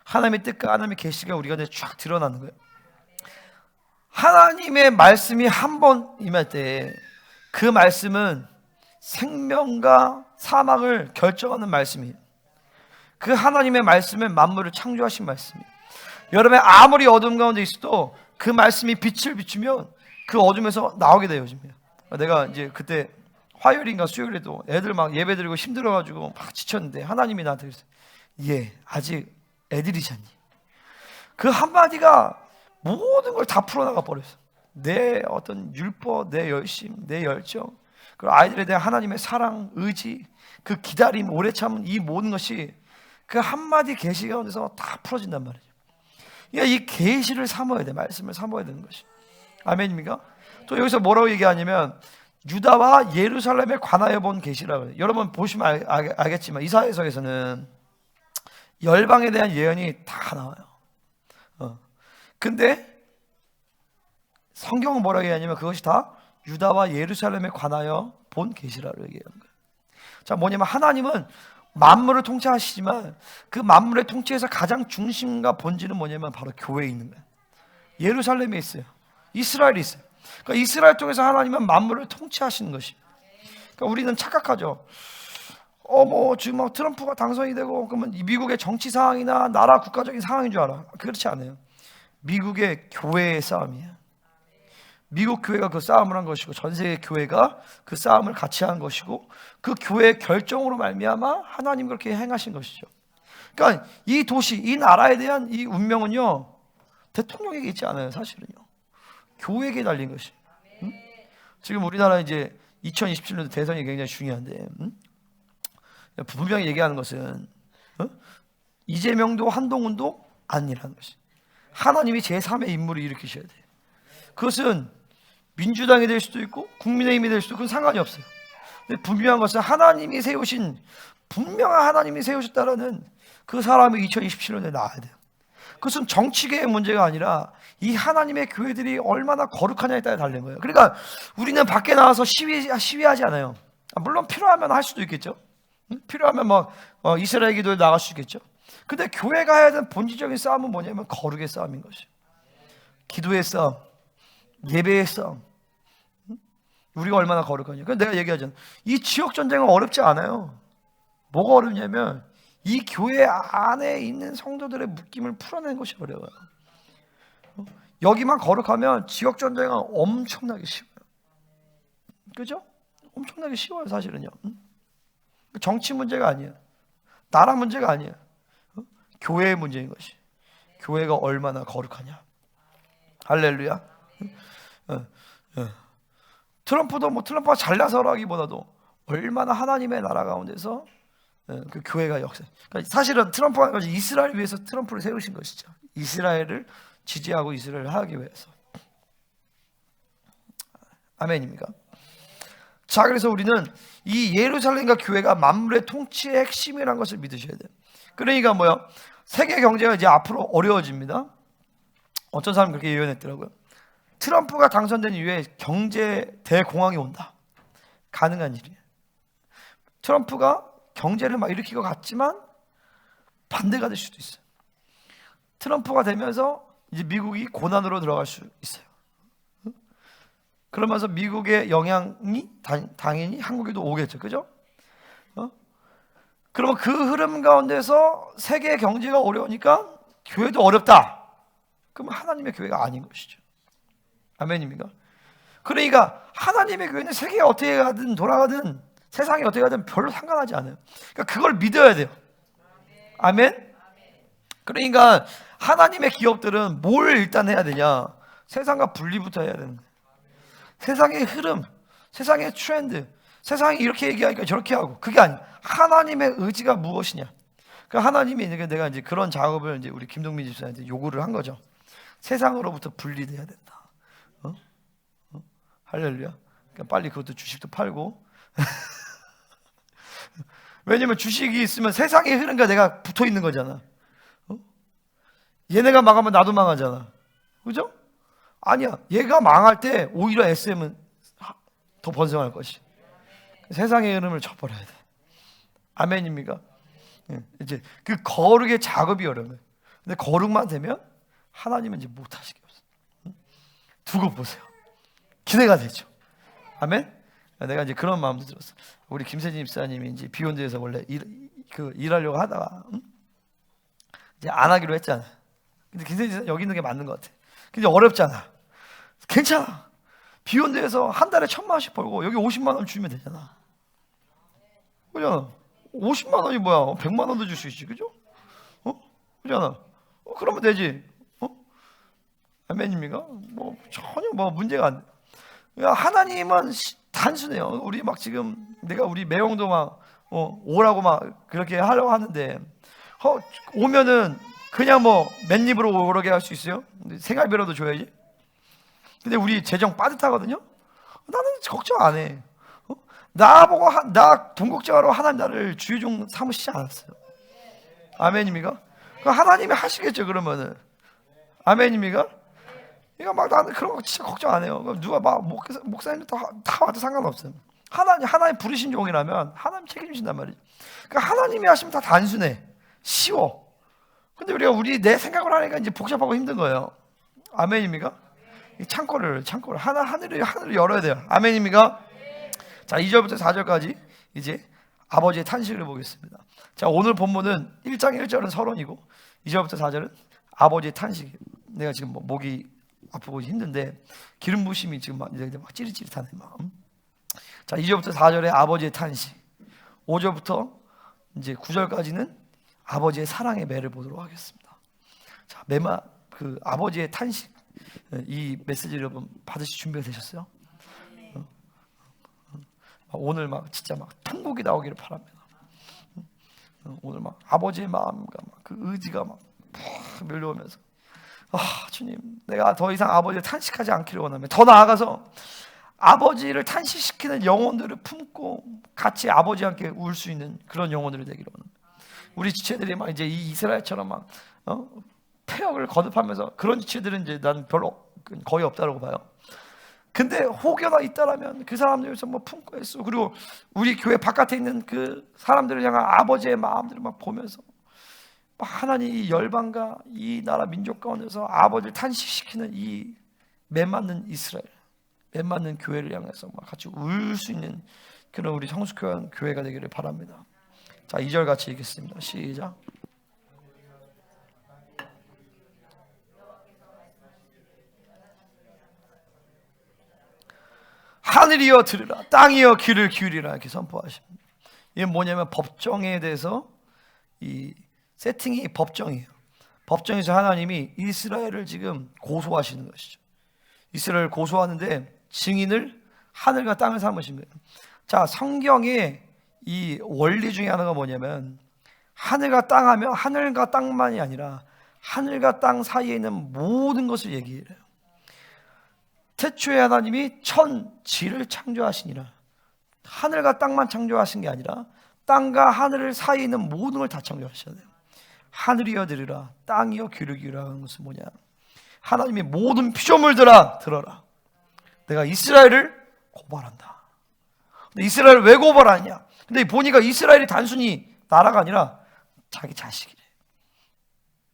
하나님의 뜻과 하나님의 계시가 우리가 쫙 드러나는 거예요. 하나님의 말씀이 한 번 임할 때 그 말씀은 생명과 사망을 결정하는 말씀이에요. 그 하나님의 말씀은 만물을 창조하신 말씀이에요. 여러분 아무리 어둠 가운데 있어도 그 말씀이 빛을 비추면 그 어둠에서 나오게 돼요. 요즘에 내가 이제 그때 화요일인가 수요일에도 애들 막 예배 드리고 힘들어가지고 막 지쳤는데 하나님이 나한테 그랬어요. 아직 애들이잖니. 그 한마디가 모든 걸 다 풀어나가 버렸어. 내 어떤 율법, 내 열심, 내 열정, 그리고 아이들에 대한 하나님의 사랑, 의지, 그 기다림, 오래 참은 이 모든 것이 그 한마디 계시 가운데서 다 풀어진단 말이죠. 그러니까 이 계시를 삼아야 돼. 말씀을 삼아야 되는 것이. 아멘입니까? 또 여기서 뭐라고 얘기하냐면 유다와 예루살렘에 관하여 본 계시라고 해요. 여러분 보시면 알겠지만 이사야서에서는 열방에 대한 예언이 다 나와요. 근데 성경은 뭐라고 얘기하냐면 그것이 다 유다와 예루살렘에 관하여 본 계시라고 얘기하는 거예요. 자, 뭐냐면 하나님은 만물을 통치하시지만 그 만물의 통치에서 가장 중심과 본질은 뭐냐면 바로 교회에 있는 거예요. 예루살렘에 있어요. 이스라엘이 있어요. 그러니까 이스라엘 통해서 하나님은 만물을 통치하시는 것이. 그러니까 우리는 착각하죠. 지금 막 트럼프가 당선이 되고 그러면 미국의 정치 상황이나 나라 국가적인 상황인 줄 알아. 그렇지 않아요. 미국의 교회의 싸움이에요. 미국 교회가 그 싸움을 한 것이고 전 세계 교회가 그 싸움을 같이 한 것이고 그 교회의 결정으로 말미암아 하나님 그렇게 행하신 것이죠. 그러니까 이 도시, 이 나라에 대한 이 운명은요 대통령에게 있지 않아요. 사실은요 교회에게 달린 것이. 지금 우리나라 이제 2027년도 대선이 굉장히 중요한데 분명히 얘기하는 것은 이재명도 한동훈도 아니라는 것이. 하나님이 제3의 인물을 일으키셔야 돼요. 그것은 민주당이 될 수도 있고 국민의힘이 될 수도 있고 그건 상관이 없어요. 근데 분명한 것은 하나님이 세우신, 분명한 하나님이 세우셨다라는 그 사람이 2027년에 나와야 돼요. 그것은 정치계의 문제가 아니라 이 하나님의 교회들이 얼마나 거룩하냐에 따라 달린 거예요. 그러니까 우리는 밖에 나와서 시위하지 않아요. 물론 필요하면 할 수도 있겠죠. 필요하면 이스라엘 기도에 나갈 수 있겠죠. 근데 교회가 해야 되는 본질적인 싸움은 뭐냐면 거룩의 싸움인 것이에요. 기도의 싸움, 예배의 싸움. 우리가 얼마나 거룩하냐. 그래서 내가 얘기하잖아. 이 지역 전쟁은 어렵지 않아요. 뭐가 어렵냐면 이 교회 안에 있는 성도들의 묶임을 풀어내는 것이 어려워요. 여기만 거룩하면 지역 전쟁은 엄청나게 쉬워요. 그죠? 엄청나게 쉬워요, 사실은요. 정치 문제가 아니에요. 나라 문제가 아니에요. 교회의 문제인 것이. 교회가 얼마나 거룩하냐. 할렐루야. 트럼프가 잘나서라기보다도 얼마나 하나님의 나라 가운데서 그 교회가 역사. 그러니까 사실은 트럼프가 이스라엘을 위해서 트럼프를 세우신 것이죠. 이스라엘을 지지하고 이스라엘을 하기 위해서. 아멘입니까? 자, 그래서 우리는 이 예루살렘과 교회가 만물의 통치의 핵심이라는 것을 믿으셔야 돼요. 그러니까 뭐야? 세계 경제가 이제 앞으로 어려워집니다. 어떤 사람이 그렇게 예언했더라고요. 트럼프가 당선된 이후에 경제 대공황이 온다. 가능한 일이에요. 트럼프가 경제를 막 일으킬 것 같지만 반대가 될 수도 있어요. 트럼프가 되면서 이제 미국이 고난으로 들어갈 수 있어요. 그러면서 미국의 영향이 당연히 한국에도 오겠죠. 그죠? 그러면 그 흐름 가운데서 세계 경제가 어려우니까 교회도 어렵다. 그러면 하나님의 교회가 아닌 것이죠. 아멘입니까? 그러니까 하나님의 교회는 세계가 어떻게 가든 돌아가든 세상이 어떻게 가든 별로 상관하지 않아요. 그러니까 그걸 믿어야 돼요. 아멘? 그러니까 하나님의 기업들은 뭘 일단 해야 되냐? 세상과 분리부터 해야 되는 거예요. 세상의 흐름, 세상의 트렌드, 세상이 이렇게 얘기하니까 저렇게 하고, 그게 아니야. 하나님의 의지가 무엇이냐? 그 하나님이 내가 이제 그런 작업을 이제 우리 김동민 집사한테 요구를 한 거죠. 세상으로부터 분리돼야 된다. 할렐루야. 그러니까 빨리 그것도 주식도 팔고. 왜냐면 주식이 있으면 세상의 흐름과 내가 붙어 있는 거잖아. 얘네가 망하면 나도 망하잖아. 그죠? 아니야. 얘가 망할 때 오히려 SM은 더 번성할 것이. 세상의 흐름을 쳐버려야 돼. 아멘입니까? 이제 그 거룩의 작업이 어려워요. 근데 거룩만 되면 하나님은 이제 못하시게 없어요. 두고 보세요. 기대가 되죠. 아멘? 내가 이제 그런 마음도 들었어. 우리 김세진 집사님이 이제 비욘드에서 원래 일하려고 하다가 이제 안 하기로 했잖아. 근데 김세진 집사님 여기 있는 게 맞는 것 같아. 근데 어렵잖아. 괜찮아. 비욘드에서 한 달에 1,000만 원씩 벌고 여기 50만 원 주면 되잖아. 그잖아. 50만 원이 뭐야? 100만 원도 줄 수 있지, 그죠? 그잖아. 그러면 되지. 아멘입니까? 전혀 문제가 안 돼. 하나님은 단순해요. 우리 막 지금 우리 매형도 막 오라고 막 그렇게 하려고 하는데 오면은 그냥 맨입으로 오라게 할 수 있어요? 생활비라도 줘야지. 근데 우리 재정 빠듯하거든요. 나는 걱정 안 해. 나보고 나 돈 걱정하러 하나님 나를 주의종 삼으시지 않았어요. 아멘입니까? 하나님이 하시겠죠. 그러면은 아멘입니까? 그러니까 나는 그런 거 진짜 걱정 안 해요. 누가 목사님들 다 와도 상관없어요. 하나님 부르신 종이라면 하나님 책임지신단 말이죠. 그러니까 하나님이 하시면 다 단순해, 쉬워. 근데 우리가 내 생각을 하니까 이제 복잡하고 힘든 거예요. 아멘입니까? 이 창고를 하늘을 열어야 돼요. 아멘입니까? 자, 2절부터 4절까지 이제 아버지의 탄식을 보겠습니다. 자, 오늘 본문은 1장 1절은 서론이고 2절부터 4절은 아버지의 탄식. 내가 지금 목이 아프고 힘든데 기름 부심이 지금 막 찌릿찌릿하네 마음. 자, 2절부터 4절에 아버지의 탄식, 5절부터 이제 9절까지는 아버지의 사랑의 매를 보도록 하겠습니다. 자, 그 아버지의 탄식, 이 메시지 여러분 받으실 준비가 되셨어요? 오늘 막 진짜 막 통곡이 나오기를 바랍니다. 오늘 막 아버지의 마음과 막 그 의지가 막 밀려오면서, 주님, 내가 더 이상 아버지를 탄식하지 않기를 원하며, 더 나아가서 아버지를 탄식시키는 영혼들을 품고 같이 아버지와 함께 울 수 있는 그런 영혼들이 되기를 원합니다. 우리 지체들이 막 이제 이 이스라엘처럼 막 폐역을 거듭하면서, 그런 지체들은 이제 난 별로 거의 없다고 봐요. 근데 혹여나 있다라면 그 사람들에서 뭐 품고 있어. 그리고 우리 교회 바깥에 있는 그 사람들을 향한 아버지의 마음들을 막 보면서 막 하나님 이 열방과 이 나라 민족 가운데서 아버지를 탄식시키는 이 맺맞는 이스라엘, 맺맞는 교회를 향해서 막 같이 울 수 있는 그런 우리 성숙한 교회가 되기를 바랍니다. 자, 2절 같이 읽겠습니다. 시작. 하늘이여 들으라, 땅이여 귀를 기울이라, 이렇게 선포하십니다. 이게 뭐냐면 법정에 대해서 이 세팅이 법정이에요. 법정에서 하나님이 이스라엘을 지금 고소하시는 것이죠. 이스라엘을 고소하는데 증인을 하늘과 땅을 삼으신 거예요. 자, 성경의 이 원리 중에 하나가 뭐냐면, 하늘과 땅 하면 하늘과 땅만이 아니라 하늘과 땅 사이에 있는 모든 것을 얘기해요. 태초에 하나님이 천지를 창조하시니라. 하늘과 땅만 창조하신 게 아니라 땅과 하늘 사이에 있는 모든 걸 다 창조하셔야 돼요. 하늘이여 들으라, 땅이여 귀를 기울이라 하는 것은 뭐냐? 하나님이 모든 피조물들아 들어라, 내가 이스라엘을 고발한다. 근데 이스라엘을 왜 고발하냐? 근데 보니까 이스라엘이 단순히 나라가 아니라 자기 자식이래.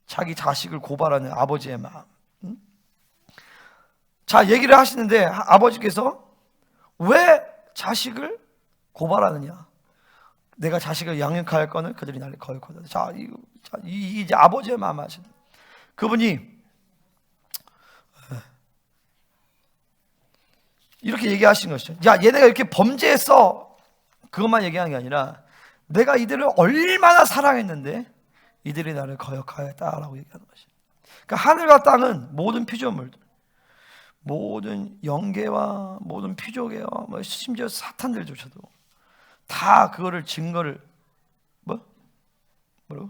자기 자식을 고발하는 아버지의 마음. 자, 얘기를 하시는데 아버지께서 왜 자식을 고발하느냐? 내가 자식을 양육할 거는 그들이 나를 거역하다. 자, 이제 아버지의 마음 하시는 그분이 이렇게 얘기하신 것이죠. 야, 얘네가 이렇게 범죄했어, 그것만 얘기하는 게 아니라 내가 이들을 얼마나 사랑했는데 이들이 나를 거역하였다라고 얘기하는 것이죠. 그러니까 하늘과 땅은 모든 피조물들, 모든 영계와 모든 피조계와 심지어 사탄들조차도 다 그거를 증거를 뭐라고?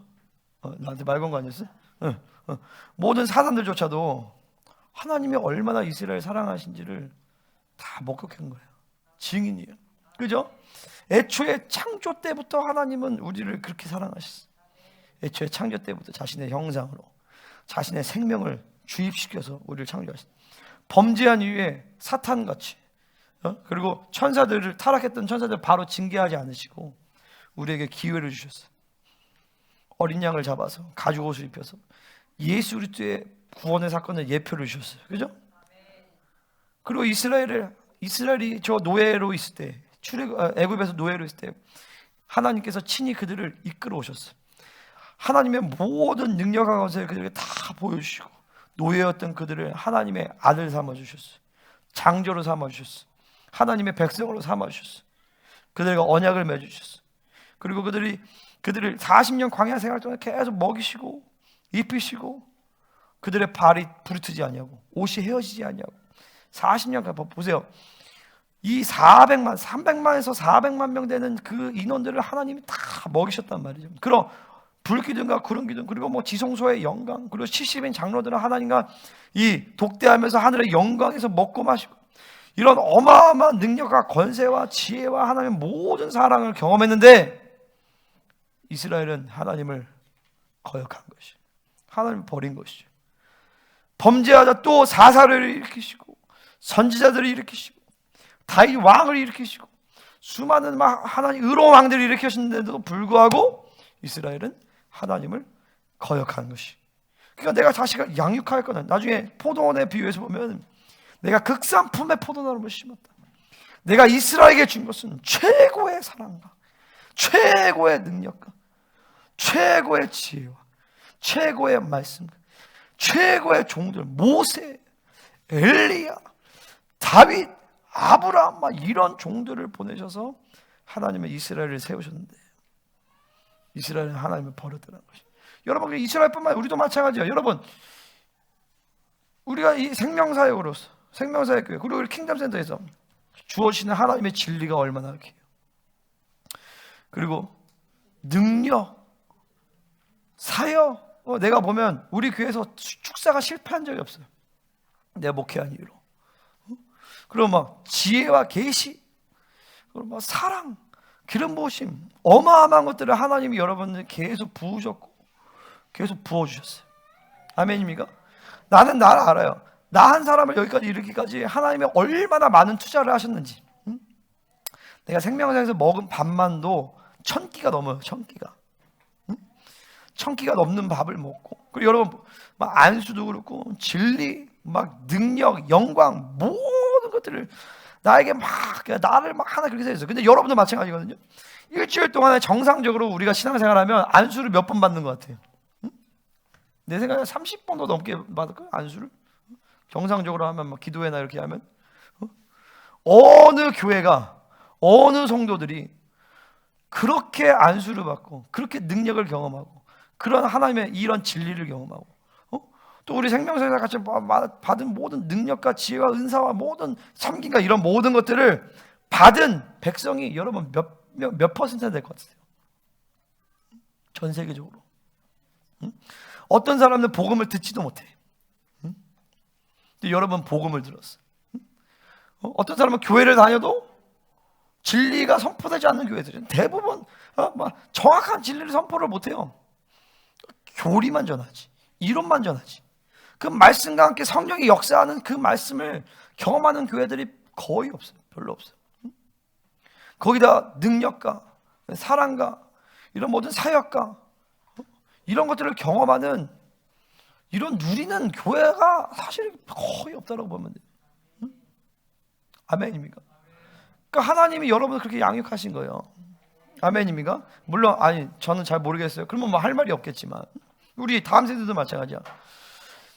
나한테 말 건 거 아니었어? 모든 사탄들조차도 하나님이 얼마나 이스라엘 사랑하신지를 다 목격한 거예요. 증인이에요. 그죠? 애초에 창조 때부터 하나님은 우리를 그렇게 사랑하셨어요. 애초에 창조 때부터 자신의 형상으로 자신의 생명을 주입시켜서 우리를 창조하셨어요. 범죄한 이후에 사탄같이 그리고 천사들을, 타락했던 천사들 바로 징계하지 않으시고 우리에게 기회를 주셨어요. 어린 양을 잡아서 가죽 옷을 입혀서 예수 그리스도의 구원의 사건을 예표를 주셨어요. 그죠? 그리고 이스라엘이 저 노예로 있을 때, 애굽에서 노예로 있을 때 하나님께서 친히 그들을 이끌어 오셨어요. 하나님의 모든 능력과 권세를 그들에게 다 보여주시고 노예였던 그들을 하나님의 아들 삼아주셨어요. 장조로 삼아주셨어요. 하나님의 백성으로 삼아주셨어요. 그들과 언약을 맺어주셨어요. 그리고 그들을 40년 광야 생활 동안 계속 먹이시고 입히시고 그들의 발이 부르트지 아니하고 옷이 헤어지지 아니하고 40년간 보세요. 이 300만에서 400만 명 되는 그 인원들을 하나님이 다 먹이셨단 말이죠. 그럼 불기둥과 구름기둥, 그리고 지성소의 영광, 그리고 70인 장로들은 하나님과 이 독대하면서 하늘의 영광에서 먹고 마시고 이런 어마어마한 능력과 권세와 지혜와 하나님의 모든 사랑을 경험했는데 이스라엘은 하나님을 거역한 것이, 하나님을 버린 것이죠. 범죄하자 또 사사를 일으키시고 선지자들을 일으키시고 다윗 왕을 일으키시고 수많은 하나님 의로운 왕들을 일으키셨는데도 불구하고 이스라엘은 하나님을 거역한 것이. 그러니까 내가 자식을 양육할 거는, 나중에 포도원의 비유에서 보면 내가 극산품의 포도나무를 심었다. 내가 이스라엘에게 준 것은 최고의 사랑과 최고의 능력과 최고의 지혜와 최고의 말씀과 최고의 종들, 모세, 엘리야, 다윗, 아브라함 막 이런 종들을 보내셔서 하나님의 이스라엘을 세우셨는데 이스라엘은 하나님을 버렸다는 것이. 여러분, 이스라엘뿐만 아니라 우리도 마찬가지야. 여러분, 우리가 이 생명사역으로서 생명사역교회 그리고 우리 킹덤센터에서 주어지는 하나님의 진리가 얼마나 귀해요. 그리고 능력, 사역, 내가 보면 우리 교회에서 축사가 실패한 적이 없어요. 내가 목회한 이유로. 그리고 막 지혜와 계시, 그리고 막 사랑, 기름 부으심, 어마어마한 것들을 하나님이 여러분들 계속 부으셨고 계속 부어주셨어요. 아멘입니까? 나는 나를 알아요. 나 한 사람을 여기까지 이르기까지 하나님이 얼마나 많은 투자를 하셨는지. 내가 생명사에서 먹은 밥만도 1000끼가 넘어요. 1000끼가. 1000끼가 넘는 밥을 먹고, 그리고 여러분 막 안수도 그렇고 진리, 막 능력, 영광, 모든 것들을 나에게 막 나를 막 하나 그렇게 세웠어요. 근데 여러분도 마찬가지거든요. 일주일 동안에 정상적으로 우리가 신앙생활하면 안수를 몇 번 받는 것 같아요? 내 생각에 30번도 넘게 받을 거예요. 안수를 정상적으로 하면, 막 기도회나 이렇게 하면. 어느 교회가, 어느 성도들이 그렇게 안수를 받고 그렇게 능력을 경험하고 그런 하나님의 이런 진리를 경험하고, 또 우리 생명사에서 같이 받은 모든 능력과 지혜와 은사와 모든 섬김과 이런 모든 것들을 받은 백성이 여러분 몇 퍼센트나 될 것 같으세요? 전 세계적으로. 어떤 사람은 복음을 듣지도 못해. 근데 여러분 복음을 들었어. 어떤 사람은 교회를 다녀도 진리가 선포되지 않는 교회들은 대부분 정확한 진리를 선포를 못해요. 교리만 전하지, 이론만 전하지. 그 말씀과 함께 성령이 역사하는 그 말씀을 경험하는 교회들이 거의 없어요. 별로 없어요. 거기다 능력과 사랑과 이런 모든 사역과 이런 것들을 경험하는, 이런 누리는 교회가 사실 거의 없다고 보면 돼요. 아멘입니까? 그러니까 하나님이 여러분을 그렇게 양육하신 거예요. 아멘입니까? 물론 저는 잘 모르겠어요. 그러면 뭐 할 말이 없겠지만 우리 다음 세대도 마찬가지야.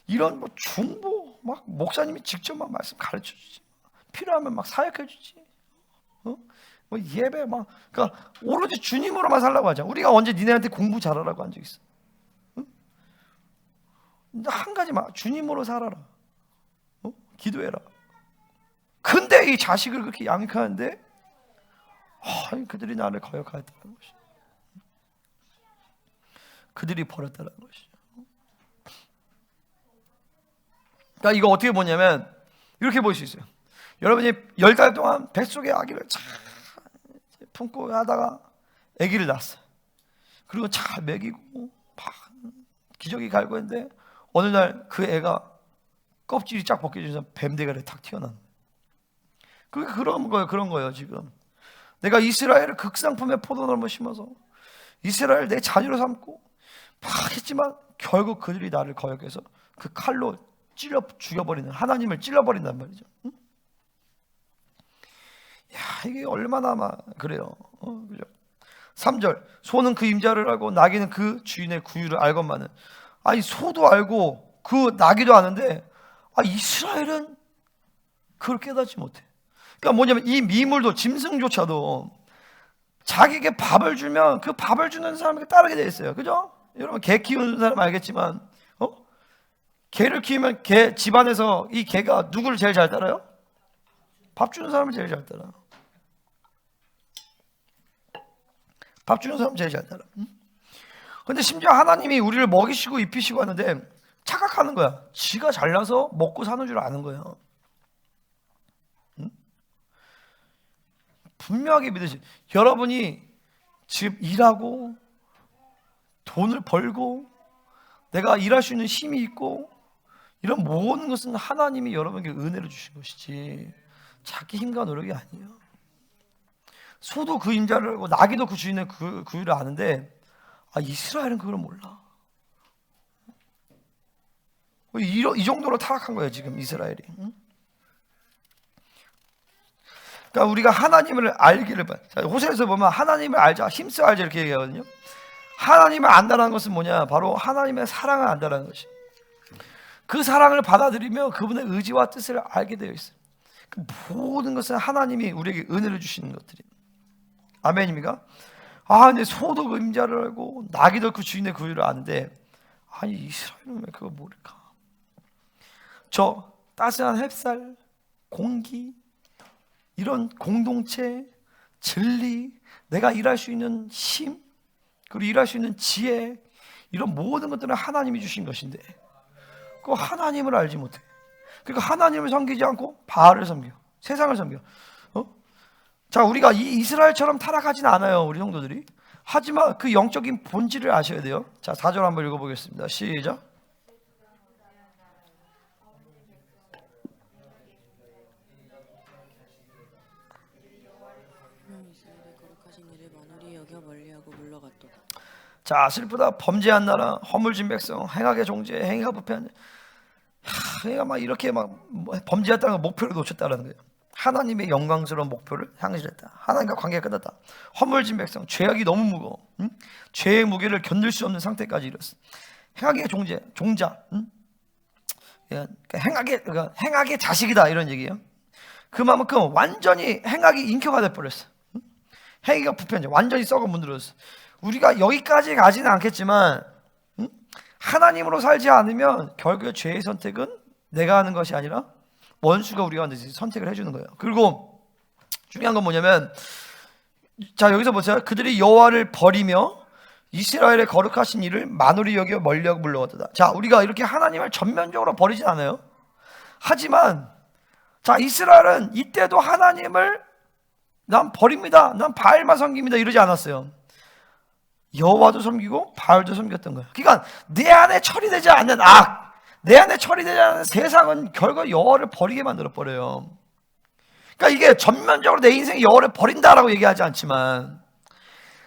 이런 뭐 중보 막 목사님이 직접 막 말씀 가르쳐 주지, 필요하면 막 사역해 주지, 뭐 예배 막, 그러니까 오로지 주님으로만 살라고 하자. 우리가 언제 니네한테 공부 잘하라고 한 적 있어? 한 가지만, 주님으로 살아라, 기도해라. 근데 이 자식을 그렇게 양육하는데 그들이 나를 거역하였다는 것이, 그들이 버렸다는 것이. 그러니까 이거 어떻게 보냐면 이렇게 볼 수 있어요. 여러분이 10달 동안 뱃속에 아기를 잘 품고 하다가 아기를 낳았어요. 그리고 잘 먹이고 막 기저귀 갈고 했는데 어느 날 그 애가 껍질이 쫙 벗겨지면서 뱀대가리 탁 튀어나온 거예요. 그런 거예요. 지금 내가 이스라엘을 극상품의 포도나무 심어서 이스라엘 내 자녀로 삼고 막 했지만 결국 그들이 나를 거역해서 그 칼로 찔러 죽여버리는, 하나님을 찔러버린단 말이죠. 야, 이게 얼마나 그래요. 그죠? 3절, 소는 그 임자를 알고 나귀는 그 주인의 구유를 알건만은. 소도 알고 그 나귀도 아는데 이스라엘은 그걸 깨닫지 못해. 그러니까 뭐냐면 이 미물도, 짐승조차도 자기에게 밥을 주면 그 밥을 주는 사람에게 따르게 돼 있어요. 그죠? 여러분 개 키우는 사람 알겠지만 개를 키우면 개 집안에서 이 개가 누구를 제일 잘 따라요? 밥 주는 사람을 제일 잘 따라. 밥 주는 사람 제일 잘 따라. 근데 심지어 하나님이 우리를 먹이시고 입히시고 하는데 착각하는 거야. 지가 잘나서 먹고 사는 줄 아는 거예요. 분명하게 믿으시. 여러분이 지금 일하고 돈을 벌고 내가 일할 수 있는 힘이 있고 이런 모든 것은 하나님이 여러분에게 은혜를 주신 것이지 자기 힘과 노력이 아니에요. 소도 그 임자를 알고 나귀도 그 주인의 구유를 아는데 이스라엘은 그걸 몰라. 이 정도로 타락한 거예요 지금 이스라엘이. 그러니까 우리가 하나님을 알기를 호세에서 보면 하나님을 알자, 힘써 알자 이렇게 얘기하거든요. 하나님을 안다는 것은 뭐냐? 바로 하나님의 사랑을 안다는 것이. 그 사랑을 받아들이며 그분의 의지와 뜻을 알게 되어 있어요. 그 모든 것은 하나님이 우리에게 은혜를 주시는 것들이. 아멘입니까? 근데 소도 그림자를 알고 나귀도 그 주인의 구유를 아는데, 아니 이스라엘은 왜 그거 모를까? 저 따스한 햇살, 공기, 이런 공동체, 진리, 내가 일할 수 있는 힘, 그리고 일할 수 있는 지혜, 이런 모든 것들은 하나님이 주신 것인데 그 하나님을 알지 못해. 그러니까 하나님을 섬기지 않고 바알을 섬겨, 세상을 섬겨. 자, 우리가 이 이스라엘처럼 타락하진 않아요, 우리 성도들이. 하지만 그 영적인 본질을 아셔야 돼요. 자, 4절 한번 읽어보겠습니다. 시작. 이스라엘의 거룩하신 이를 만홀히 여겨 멀리하고 물러갔도다. 자, 슬프다. 범죄한 나라, 허물진 백성, 행악의 종제, 행위가 부패한. 행위가 막 이렇게 막 범죄했다는 걸 목표를 놓쳤다는 거예요. 하나님의 영광스러운 목표를 향실했다. 하나님과 관계가 끝났다. 허물진 백성, 죄악이 너무 무거워. 죄의 무게를 견딜 수 없는 상태까지 이뤘어. 행악의 종제, 종자. 그러니까 행악의 자식이다, 이런 얘기예요. 그만큼 완전히 행악이 인격화 돼버렸어. 행위가 부패한 자, 완전히 썩어 문드러졌어. 우리가 여기까지 가지는 않겠지만 하나님으로 살지 않으면 결국에 죄의 선택은 내가 하는 것이 아니라 원수가 우리가 선택을 해주는 거예요. 그리고 중요한 건 뭐냐면, 자, 여기서 보세요. 그들이 여호와를 버리며 이스라엘의 거룩하신 이를 만홀히 여겨 멀리하고 물러갔다. 자, 우리가 이렇게 하나님을 전면적으로 버리진 않아요. 하지만 자, 이스라엘은 이때도 하나님을 난 버립니다, 난 바알만 섬깁니다 이러지 않았어요. 여호와도 섬기고 바알도 섬겼던 거예요. 그러니까 내 안에 처리되지 않는 악, 내 안에 처리되지 않는 세상은 결국 여호와를 버리게 만들어 버려요. 그러니까 이게 전면적으로 내 인생이 여호와를 버린다라고 얘기하지 않지만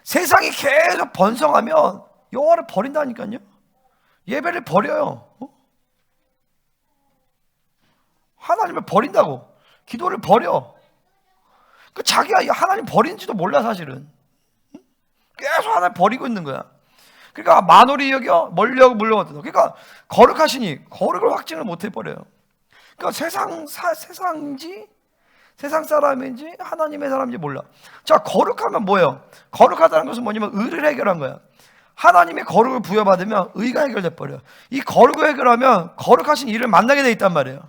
세상이 계속 번성하면 여호와를 버린다니까요. 예배를 버려요. 하나님을 버린다고. 기도를 버려. 그 자기가 하나님 버린지도 몰라 사실은. 계속 하나님 버리고 있는 거야. 그러니까 만홀히 여겨 멀리하고 물러갔다. 그러니까 거룩하시니 거룩을 확증을 못 해버려요. 그러니까 세상인지 세상 사람인지 하나님의 사람인지 몰라. 자, 거룩하면 뭐예요? 거룩하다는 것은 뭐냐면 의를 해결한 거야. 하나님의 거룩을 부여받으면 의가 해결돼 버려. 이 거룩을 해결하면 거룩하신 이를 만나게 돼 있단 말이에요.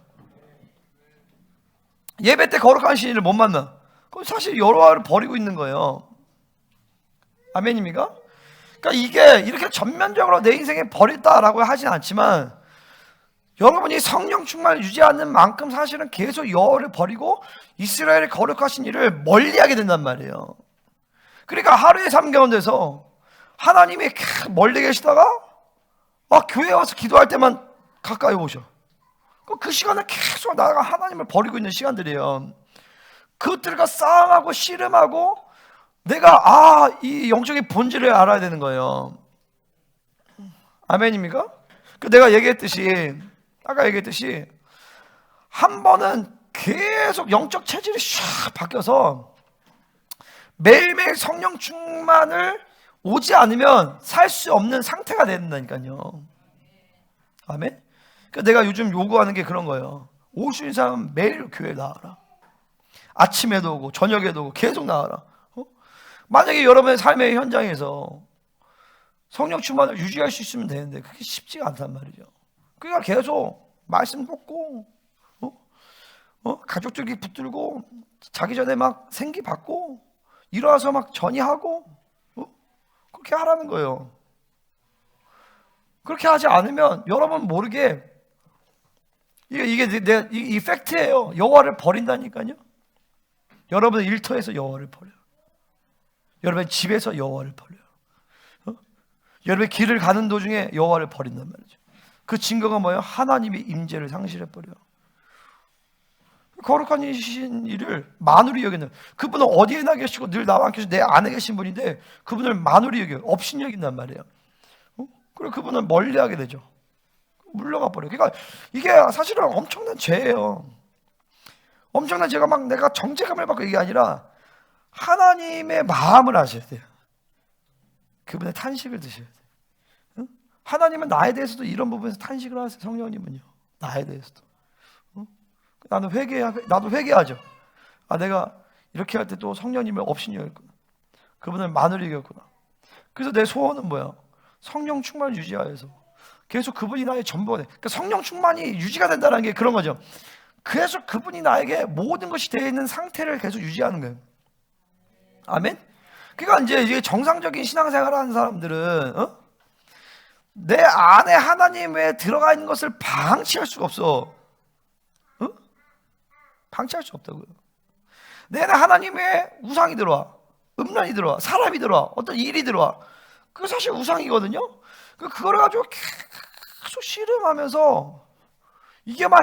예배 때 거룩하신 이를 못 만나. 그건 사실 여호와를 버리고 있는 거예요. 아멘입니까? 그러니까 이게 이렇게 전면적으로 내 인생에 버렸다라고 하진 않지만 여러분이 성령 충만을 유지하는 만큼 사실은 계속 여호와를 버리고 이스라엘의 거룩하신 이를 멀리하게 된단 말이에요. 그러니까 하루의 삶 가운데서 하나님이 멀리 계시다가 교회에 와서 기도할 때만 가까이 오셔. 그 시간에 계속 나가 하나님을 버리고 있는 시간들이에요. 그것들과 싸움하고 씨름하고 내가 이 영적인 본질을 알아야 되는 거예요. 아멘입니까? 내가 아까 얘기했듯이 한 번은 계속 영적 체질이 샥 바뀌어서 매일매일 성령 충만을 오지 않으면 살 수 없는 상태가 된다니까요. 아멘? 내가 요즘 요구하는 게 그런 거예요. 올 수 있는 사람은 매일 교회 나와라. 아침에도 오고 저녁에도 오고 계속 나와라. 만약에 여러분의 삶의 현장에서 성령 충만을 유지할 수 있으면 되는데 그게 쉽지가 않단 말이죠. 그러니까 계속 말씀 듣고 가족들끼리 붙들고 자기 전에 막 생기 받고 일어나서 막 전이하고 그렇게 하라는 거예요. 그렇게 하지 않으면 여러분 모르게 이 팩트예요. 여호와를 버린다니까요. 여러분 일터에서 여호와를 버려요. 여러분 집에서 여호와를 버려요. 여러분 길을 가는 도중에 여호와를 버린단 말이죠. 그 증거가 뭐예요? 하나님의 임재를 상실해 버려요. 거룩한 이신 이를 만홀히 여기는, 그분은 어디에나 계시고 늘 나와 함께 계시고 내 안에 계신 분인데 그분을 만홀히 여겨 없인 여긴단 말이에요. 그리고 그분을 멀리하게 되죠. 물러가 버려요. 그러니까 이게 사실은 엄청난 죄예요. 엄청난 죄가 막 내가 정죄감을 받고 이게 아니라 하나님의 마음을 아셔야 돼요. 그분의 탄식을 드셔야 돼요. 하나님은 나에 대해서도 이런 부분에서 탄식을 하세요. 성령님은요. 나에 대해서도. 나도 나도 회개하죠. 내가 이렇게 할 때 또 성령님을 업신여겼구나. 그분을 만으로 이겼구나. 그래서 내 소원은 뭐야? 성령 충만을 유지하여서 계속 그분이 나의 전부가 돼. 그러니까 성령 충만이 유지가 된다는 게 그런 거죠. 그래서 그분이 나에게 모든 것이 되어 있는 상태를 계속 유지하는 거예요. 아멘? 그러니까 이제 정상적인 신앙생활을 하는 사람들은 내 안에 하나님에 들어가 있는 것을 방치할 수가 없어. 방치할 수 없다고요. 내 안에 하나님의 우상이 들어와, 음란이 들어와, 사람이 들어와, 어떤 일이 들어와. 그게 사실 우상이거든요. 그걸 가지고 계속 씨름하면서 이게 막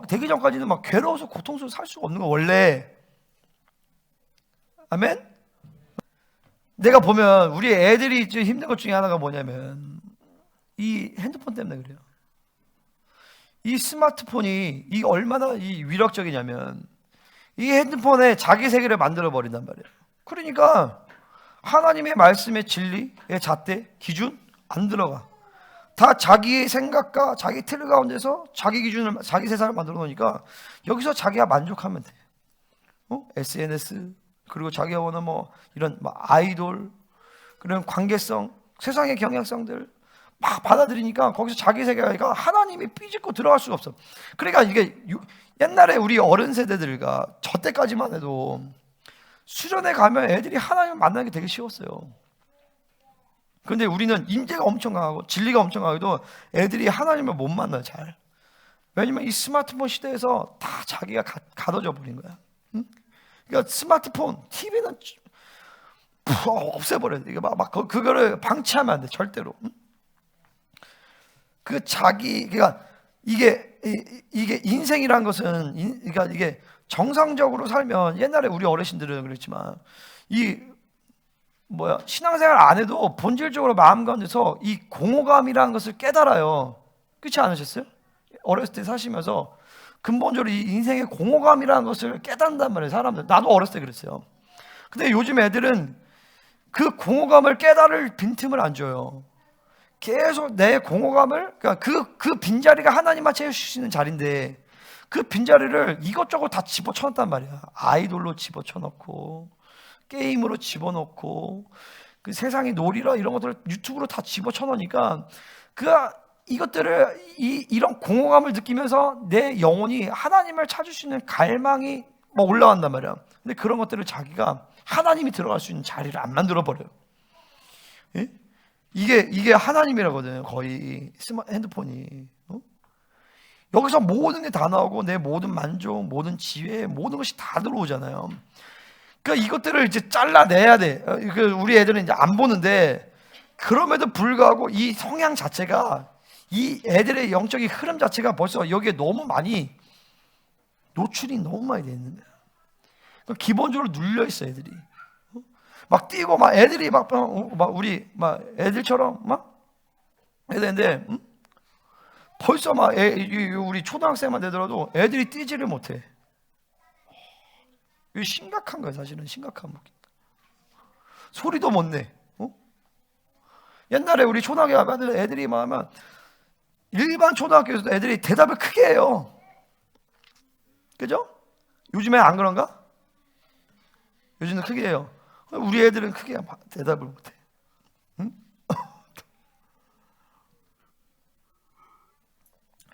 되기 전까지는 막 괴로워서 고통스러워 살 수가 없는 거 원래. 아멘? 내가 보면 우리 애들이 좀 힘든 것 중에 하나가 뭐냐면 이 핸드폰 때문에 그래요. 이 스마트폰이 얼마나 위력적이냐면 이 핸드폰에 자기 세계를 만들어 버린단 말이에요. 그러니까 하나님의 말씀의 진리의 잣대, 기준 안 들어가. 다 자기의 생각과 자기 틀 가운데서 자기 기준을, 자기 세상을 만들어 놓으니까 여기서 자기가 만족하면 돼. SNS, 그리고 자기가 원하는 이런 아이돌, 그런 관계성, 세상의 경향성들 막 받아들이니까 거기서 자기 세계가 하나님이 삐집고 들어갈 수가 없어. 그러니까 이게 옛날에 우리 어른 세대들과 저 때까지만 해도 수련회 가면 애들이 하나님을 만나는 게 되게 쉬웠어요. 그런데 우리는 인재가 엄청 강하고 진리가 엄청 강해도 애들이 하나님을 못 만나요, 잘. 왜냐면 이 스마트폰 시대에서 다 자기가 가둬져 버린 거야. 응? 그러니까 스마트폰, TV는 없애버려야 돼. 그거를 방치하면 안 돼, 절대로. 응? 그러니까 이게 인생이란 것은, 그러니까 이게 정상적으로 살면, 옛날에 우리 어르신들은 그랬지만, 신앙생활 안 해도 본질적으로 마음 가운데서 이 공허감이라는 것을 깨달아요. 그렇지 않으셨어요? 어렸을 때 사시면서 근본적으로 이 인생의 공허감이라는 것을 깨닫는단 말이에요, 사람들. 나도 어렸을 때 그랬어요. 근데 요즘 애들은 그 공허감을 깨달을 빈틈을 안 줘요. 계속 내 공허감을, 그러니까 그 빈자리가 하나님만 채우시는 자리인데 그 빈자리를 이것저것 다 집어쳐놨단 말이야. 아이돌로 집어쳐놓고 게임으로 집어넣고 그 세상의 놀이라 이런 것들을 유튜브로 다 집어쳐놓으니까 이것들을 이런 공허감을 느끼면서 내 영혼이 하나님을 찾을 수 있는 갈망이 막 올라간단 말이야. 근데 그런 것들을 자기가 하나님이 들어갈 수 있는 자리를 안 만들어 버려요. 예? 이게 하나님이라거든요. 거의 핸드폰이. 여기서 모든 게 다 나오고 내 모든 만족, 모든 지혜, 모든 것이 다 들어오잖아요. 그러니까 이것들을 이제 잘라내야 돼. 우리 애들은 이제 안 보는데, 그럼에도 불구하고 이 성향 자체가, 이 애들의 영적인 흐름 자체가 벌써 여기에 너무 많이 노출이 너무 많이 돼 있는 거야. 그러니까 기본적으로 눌려 있어, 애들이. 막 뛰고 막 애들이 막 우리 막 애들처럼 막 애들인데 벌써 막 우리 초등학생만 되더라도 애들이 뛰지를 못해. 이거 심각한 거야, 사실은. 심각한 거. 소리도 못 내. 옛날에 우리 초등학교 가면 애들이 막 하면 일반 초등학교에서도 애들이 대답을 크게 해요. 그죠? 요즘에 안 그런가? 요즘은 크게 해요. 우리 애들은 크게 대답을 못해. 응?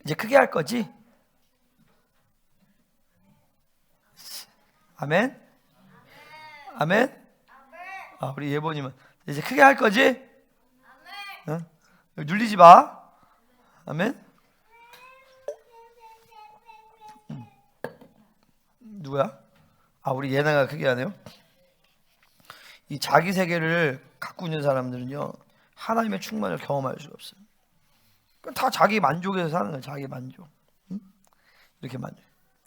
이제 크게 할 거지? 아멘? 아멘? 우리 예보님은 이제 크게 할 거지? 응? 눌리지 마. 아멘? 누구야? 우리 예나가 크게 하네요. 이 자기 세계를 갖고 있는 사람들은요, 하나님의 충만을 경험할 수가 없어요. 다 자기 만족에서 사는 거예요. 자기 만족. 응? 이렇게 만족.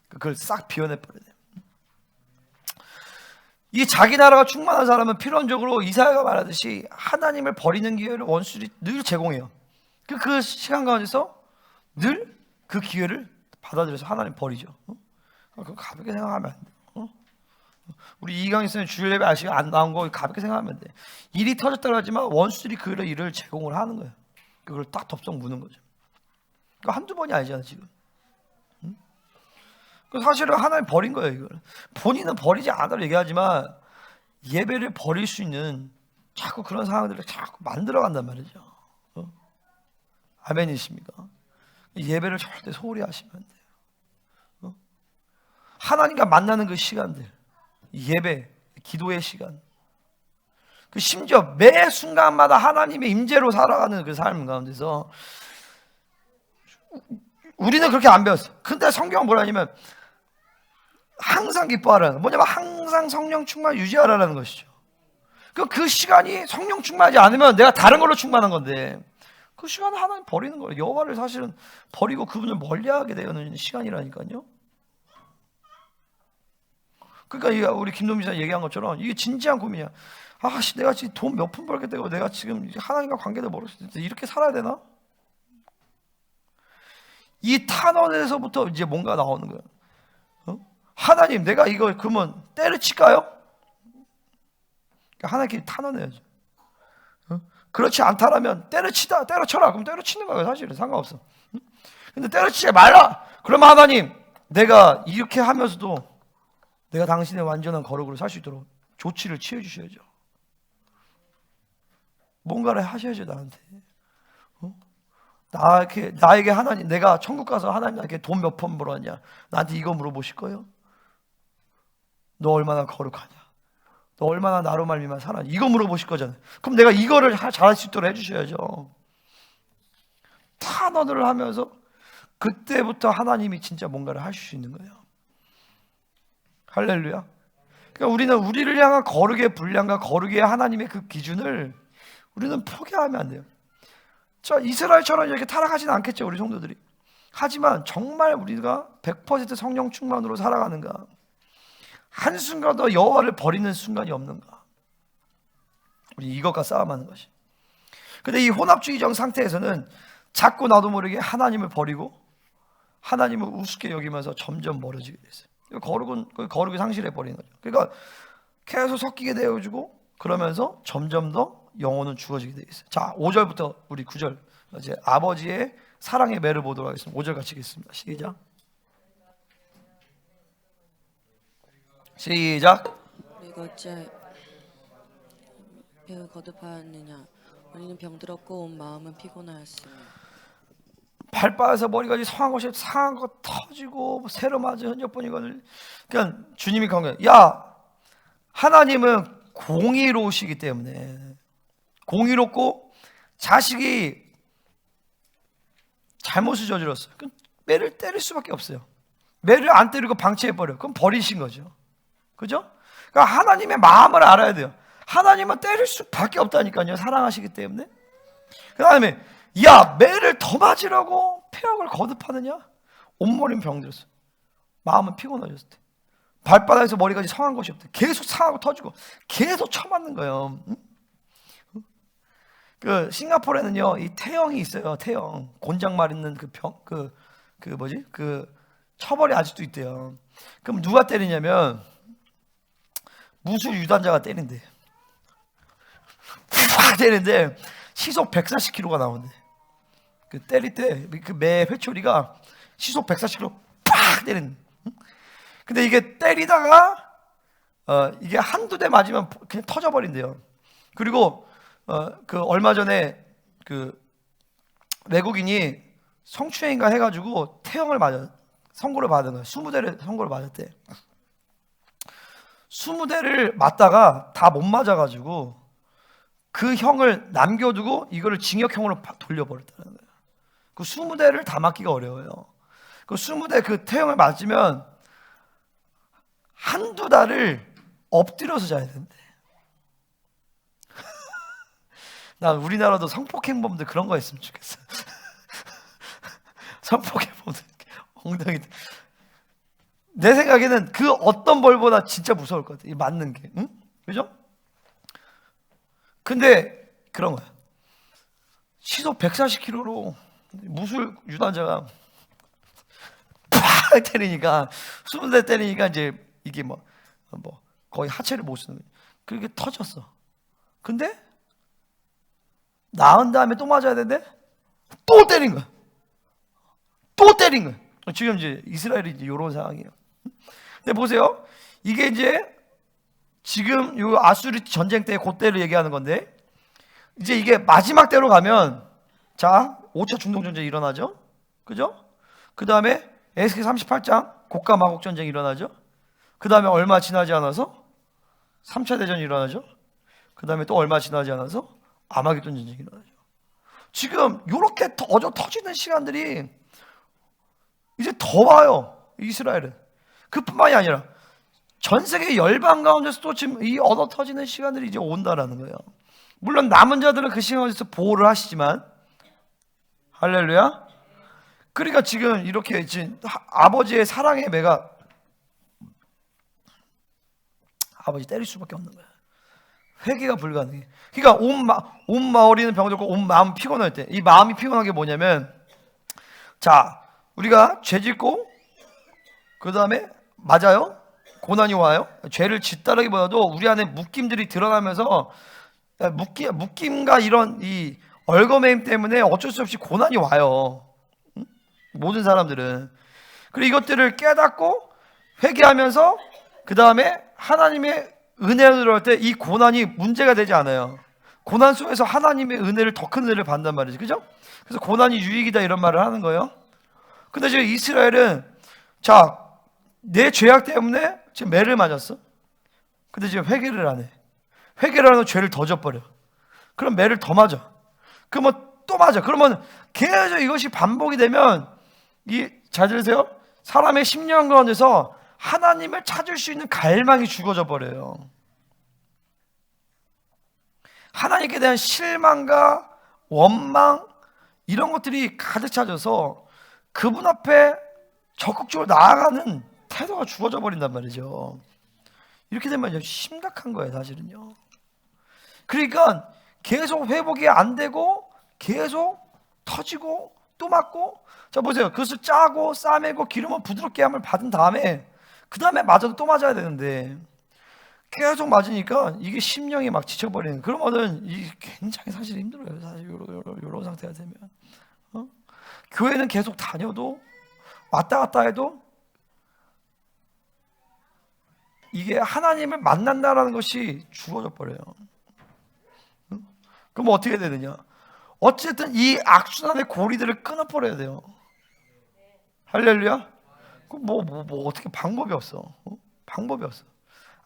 그걸 싹 비워내버려야 돼요. 이 자기 나라가 충만한 사람은 필연적으로 이사야가 말하듯이 하나님을 버리는 기회를 원수들이 늘 제공해요. 그 시간 가운데서 늘 그 기회를 받아들여서 하나님 버리죠. 그거 가볍게 생각하면 안 돼. 우리 이강인 선생님 주일 예배 아시가 안 나온 거 가볍게 생각하면 돼. 일이 터졌다고 하지만 원수들이 그 일을 제공을 하는 거예요. 그걸 딱 덥석 무는 거죠. 그 한두 번이 아니잖아 지금. 그 사실은 하나님 버린 거예요. 이걸 본인은 버리지 않아도 얘기하지만 예배를 버릴 수 있는 자꾸 그런 상황들을 자꾸 만들어 간단 말이죠. 아멘이십니까? 예배를 절대 소홀히 하시면 안 돼요. 하나님과 만나는 그 시간들, 예배, 기도의 시간, 그 심지어 매 순간마다 하나님의 임재로 살아가는 그 삶 가운데서 우리는 그렇게 안 배웠어. 근데 성경은 뭐라냐면 항상 기뻐하라는, 뭐냐면 항상 성령 충만 유지하라는 것이죠. 그 시간이 성령 충만하지 않으면 내가 다른 걸로 충만한 건데 그 시간을 하나님 버리는 거예요. 여호와를 사실은 버리고 그분을 멀리하게 되는 시간이라니까요. 그러니까 우리 김동민 사 얘기한 것처럼 이게 진지한 고민이야. 내가 지금 돈 몇 푼 벌게 되고 내가 지금 하나님과 관계를 멀었을 때 이렇게 살아야 되나? 이 탄원에서부터 이제 뭔가 나오는 거예요. 하나님, 내가 이거 그러면 때려칠까요? 하나님께 탄원해야죠. 그렇지 않다라면 때려쳐라. 그럼 때려치는 거예요. 사실은 상관없어. 근데 때려치지 말라. 그러면 하나님, 내가 이렇게 하면서도 내가 당신의 완전한 거룩으로 살 수 있도록 조치를 취해 주셔야죠. 뭔가를 하셔야죠. 나한테. 나에게 하나님, 내가 천국 가서 하나님 나에게 돈 몇 푼 벌었냐, 나한테 이거 물어보실 거예요? 너 얼마나 거룩하냐, 너 얼마나 나로 말미암아 살았냐, 이거 물어보실 거잖아요. 그럼 내가 이거를 잘할 수 있도록 해주셔야죠. 탄원을 하면서 그때부터 하나님이 진짜 뭔가를 하실 수 있는 거예요. 할렐루야. 그러니까 우리는 우리를 향한 거룩의 분량과 거룩의 하나님의 그 기준을 우리는 포기하면 안 돼요. 자, 이스라엘처럼 이렇게 타락하지는 않겠죠, 우리 성도들이. 하지만 정말 우리가 100% 성령 충만으로 살아가는가, 한순간도 여호와를 버리는 순간이 없는가, 우리 이것과 싸움하는 것이. 근데 이 혼합주의적 상태에서는 자꾸 나도 모르게 하나님을 버리고 하나님을 우습게 여기면서 점점 멀어지게 됐어요. 거룩을 상실해 버리는 거죠. 그러니까 계속 섞이게 되어지고 그러면서 점점 더 영혼은 죽어지게 되어 있어요. 자, 5절부터 우리 9절 이제 아버지의 사랑의 매를 보도록 하겠습니다. 5절 같이 읽겠습니다. 시작. 우리가 어찌 배를 거듭하였느냐. 우리는 병들었고 온 마음은 피곤하였으며. 발바에서 머리까지 상한 것이 상한 거 터지고 새로 맞은 흔적뿐이거든. 그러니까 주님이 강조해요. 야, 하나님은 공의로우시기 때문에, 공의롭고 자식이 잘못을 저질렀어요. 그럼 매를 때릴 수밖에 없어요. 매를 안 때리고 방치해버려요. 그럼 버리신 거죠. 그죠? 그러니까 하나님의 마음을 알아야 돼요. 하나님은 때릴 수밖에 없다니까요. 사랑하시기 때문에. 그 다음에 야, 매를 더 맞으라고 폐역을 거듭하느냐? 온몸이 병들었어요. 마음은 피곤해졌을 때. 발바닥에서 머리까지 상한 것이 없대. 계속 상하고 터지고 계속 쳐맞는 거예요. 그 싱가포르에는요, 이 태형이 있어요. 태형, 곤장말 있는 그 처벌이 아직도 있대요. 그럼 누가 때리냐면 무술 유단자가 때린대. 팍 때리는데 시속 140km가 나오는데, 그 때릴 때 그 매 회초리가 시속 140km 팍 때리는. 근데 이게 때리다가 이게 한두 대 맞으면 그냥 터져버린대요. 그리고 그 얼마 전에 그 외국인이 성추행인가 해가지고 태형을 선고를 받은 거예요. 20대를 선고를 맞았대. 20대를 맞다가 다 못 맞아가지고 그 형을 남겨두고 이거를 징역형으로 돌려버렸다는 거예요. 그 20대를 다 맞기가 어려워요. 그 20대 그 태형을 맞으면 한두 달을 엎드려서 자야 된대. 난 우리나라도 성폭행범들 그런 거 했으면 좋겠어. 성폭행범들 엉덩이. 내 생각에는 그 어떤 벌보다 진짜 무서울 것 같아. 이 맞는 게, 응? 그죠? 근데 그런 거야. 시속 140km로 무술 유단자가 팍 때리니까, 20대 때리니까 이제 이게 뭐 거의 하체를 못 쓰는 거야. 그렇게 터졌어. 근데 나은 다음에 또 맞아야 되는데 또 때린 거야. 또 때린 거예요. 지금 이제 이스라엘이 이제 이런 상황이에요. 근데 보세요. 이게 이제 지금 요 아수르 전쟁 때 그때를 얘기하는 건데, 이제 이게 마지막 때로 가면, 자, 5차 중동 전쟁이 일어나죠. 그죠? 그 다음에 에스겔 38장 곡과 마곡 전쟁이 일어나죠. 그 다음에 얼마 지나지 않아서 3차 대전이 일어나죠. 그 다음에 또 얼마 지나지 않아서 아마겟돈 전쟁이 일어나죠. 지금 이렇게 터지는 시간들이 이제 더 와요. 이스라엘은. 그뿐만이 아니라 전 세계 열방 가운데서 또 지금 이 얻어 터지는 시간들이 이제 온다라는 거예요. 물론 남은 자들은 그 시간에서 보호를 하시지만, 할렐루야. 그러니까 지금 이렇게 지금 아버지의 사랑의 매가 아버지 때릴 수밖에 없는 거야. 회개가 불가능해. 그러니까 온 마을이는 병들고 온 마음 피곤할 때, 이 마음이 피곤한 게 뭐냐면, 자, 우리가 죄 짓고 그 다음에 맞아요. 고난이 와요. 죄를 짓다라기보다도 우리 안에 묶임들이 드러나면서 묶임과 이런 이 얼거매임 때문에 어쩔 수 없이 고난이 와요. 모든 사람들은. 그리고 이것들을 깨닫고 회개하면서 그 다음에 하나님의 은혜로 들어갈 때 이 고난이 문제가 되지 않아요. 고난 속에서 하나님의 은혜를, 더 큰 은혜를 받는단 말이죠. 그죠? 그래서 고난이 유익이다 이런 말을 하는 거예요. 근데 지금 이스라엘은, 자, 내 죄악 때문에 지금 매를 맞았어. 근데 지금 회개를 안 해. 회개를 안 하면 죄를 더 져버려. 그럼 매를 더 맞아. 그러면 또 맞아. 그러면 계속 이것이 반복이 되면, 잘 들으세요? 사람의 심령 가운데서 하나님을 찾을 수 있는 갈망이 죽어져 버려요. 하나님께 대한 실망과 원망, 이런 것들이 가득 차져서 그분 앞에 적극적으로 나아가는 태도가 죽어져 버린단 말이죠. 이렇게 되면 심각한 거예요, 사실은요. 그러니까 계속 회복이 안 되고 계속 터지고 또 맞고. 자, 보세요. 그것을 짜고 싸매고 기름을 부드럽게 함을 받은 다음에 그 다음에 맞아도 또 맞아야 되는데, 계속 맞으니까 이게 심령이 막 지쳐버리는, 그러면은 이게 굉장히 사실 힘들어요. 사실 이런 상태가 되면. 교회는 계속 다녀도 왔다 갔다 해도 이게 하나님을 만난다라는 것이 죽어져 버려요. 그럼 어떻게 되느냐? 어쨌든 이 악순환의 고리들을 끊어버려야 돼요. 할렐루야. 그럼 뭐 어떻게 방법이 없어. 방법이 없어.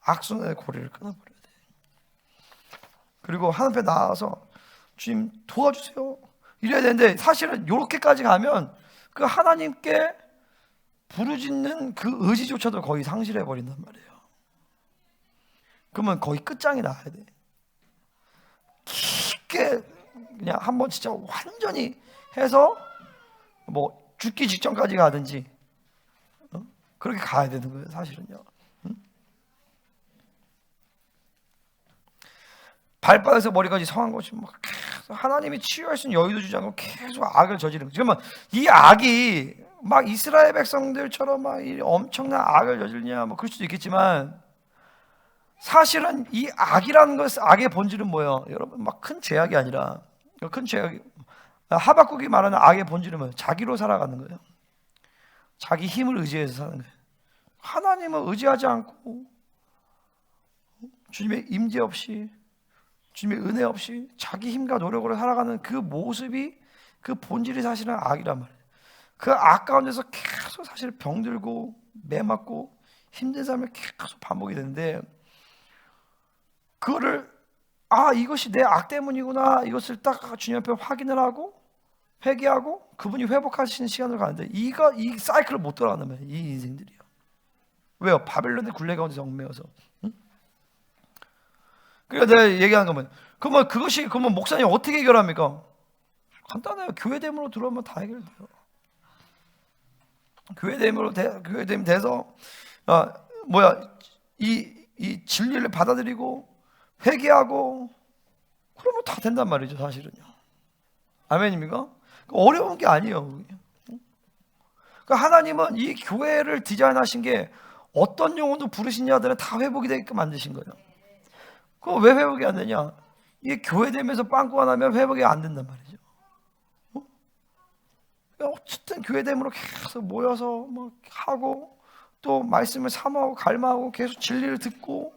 악순환의 고리를 끊어버려야 돼. 그리고 하나님 앞에 나와서 주님 도와주세요 이래야 되는데, 사실은 이렇게까지 가면 그 하나님께 부르짖는 그 의지조차도 거의 상실해 버린단 말이에요. 그러면 거의 끝장이 나야 돼. 깊게 그냥 한번 진짜 완전히 해서 뭐 죽기 직전까지 가든지 그렇게 가야 되는 거예요, 사실은요. 발바닥에서 머리까지 성한 것이 막 계속 하나님이 치유할 수 있는 여유도 주지 않고 계속 악을 저지르는 거죠. 그러면 이 악이 막 이스라엘 백성들처럼 막 엄청난 악을 저지르냐, 뭐 그럴 수도 있겠지만, 사실은 이 악이라는 것, 악의 본질은 뭐예요? 여러분, 막 큰 죄악이 아니라, 큰 죄악이, 하박국이 말하는 악의 본질은 뭐예요? 자기로 살아가는 거예요. 자기 힘을 의지해서 사는 거예요. 하나님을 의지하지 않고 주님의 임재 없이, 주님의 은혜 없이 자기 힘과 노력으로 살아가는 그 모습이, 그 본질이 사실은 악이란 말이에요. 그 악 가운데서 계속 사실 병들고 매맞고 힘든 삶을 계속 반복이 되는데, 그거를 이것이 내 악 때문이구나, 이것을 딱 주님 앞에 확인을 하고 회개하고 그분이 회복하시는 시간을 가는데, 이 사이클을 못 돌아간단 말이에요, 이 인생들이요. 왜요? 바벨론의 굴레 가운데서 얽매여서. 그러니까 내가 얘기하는 건 뭐예요? 그러면 목사님 어떻게 해결합니까? 간단해요. 교회됨으로 들어오면 다 해결돼요. 교회됨 돼서 이 진리를 받아들이고 회개하고 그러면 다 된단 말이죠, 사실은요. 아멘입니까? 어려운 게 아니에요. 그러니까 하나님은 이 교회를 디자인하신 게 어떤 영혼도 부르신 자들은 다 회복이 되게끔 만드신 거예요. 그럼 왜 회복이 안 되냐? 이게 교회 되면서 빵꾸가 나면 회복이 안 된단 말이죠. 어쨌든 교회됨으로 계속 모여서 뭐 하고 또 말씀을 사모하고 갈망하고 계속 진리를 듣고,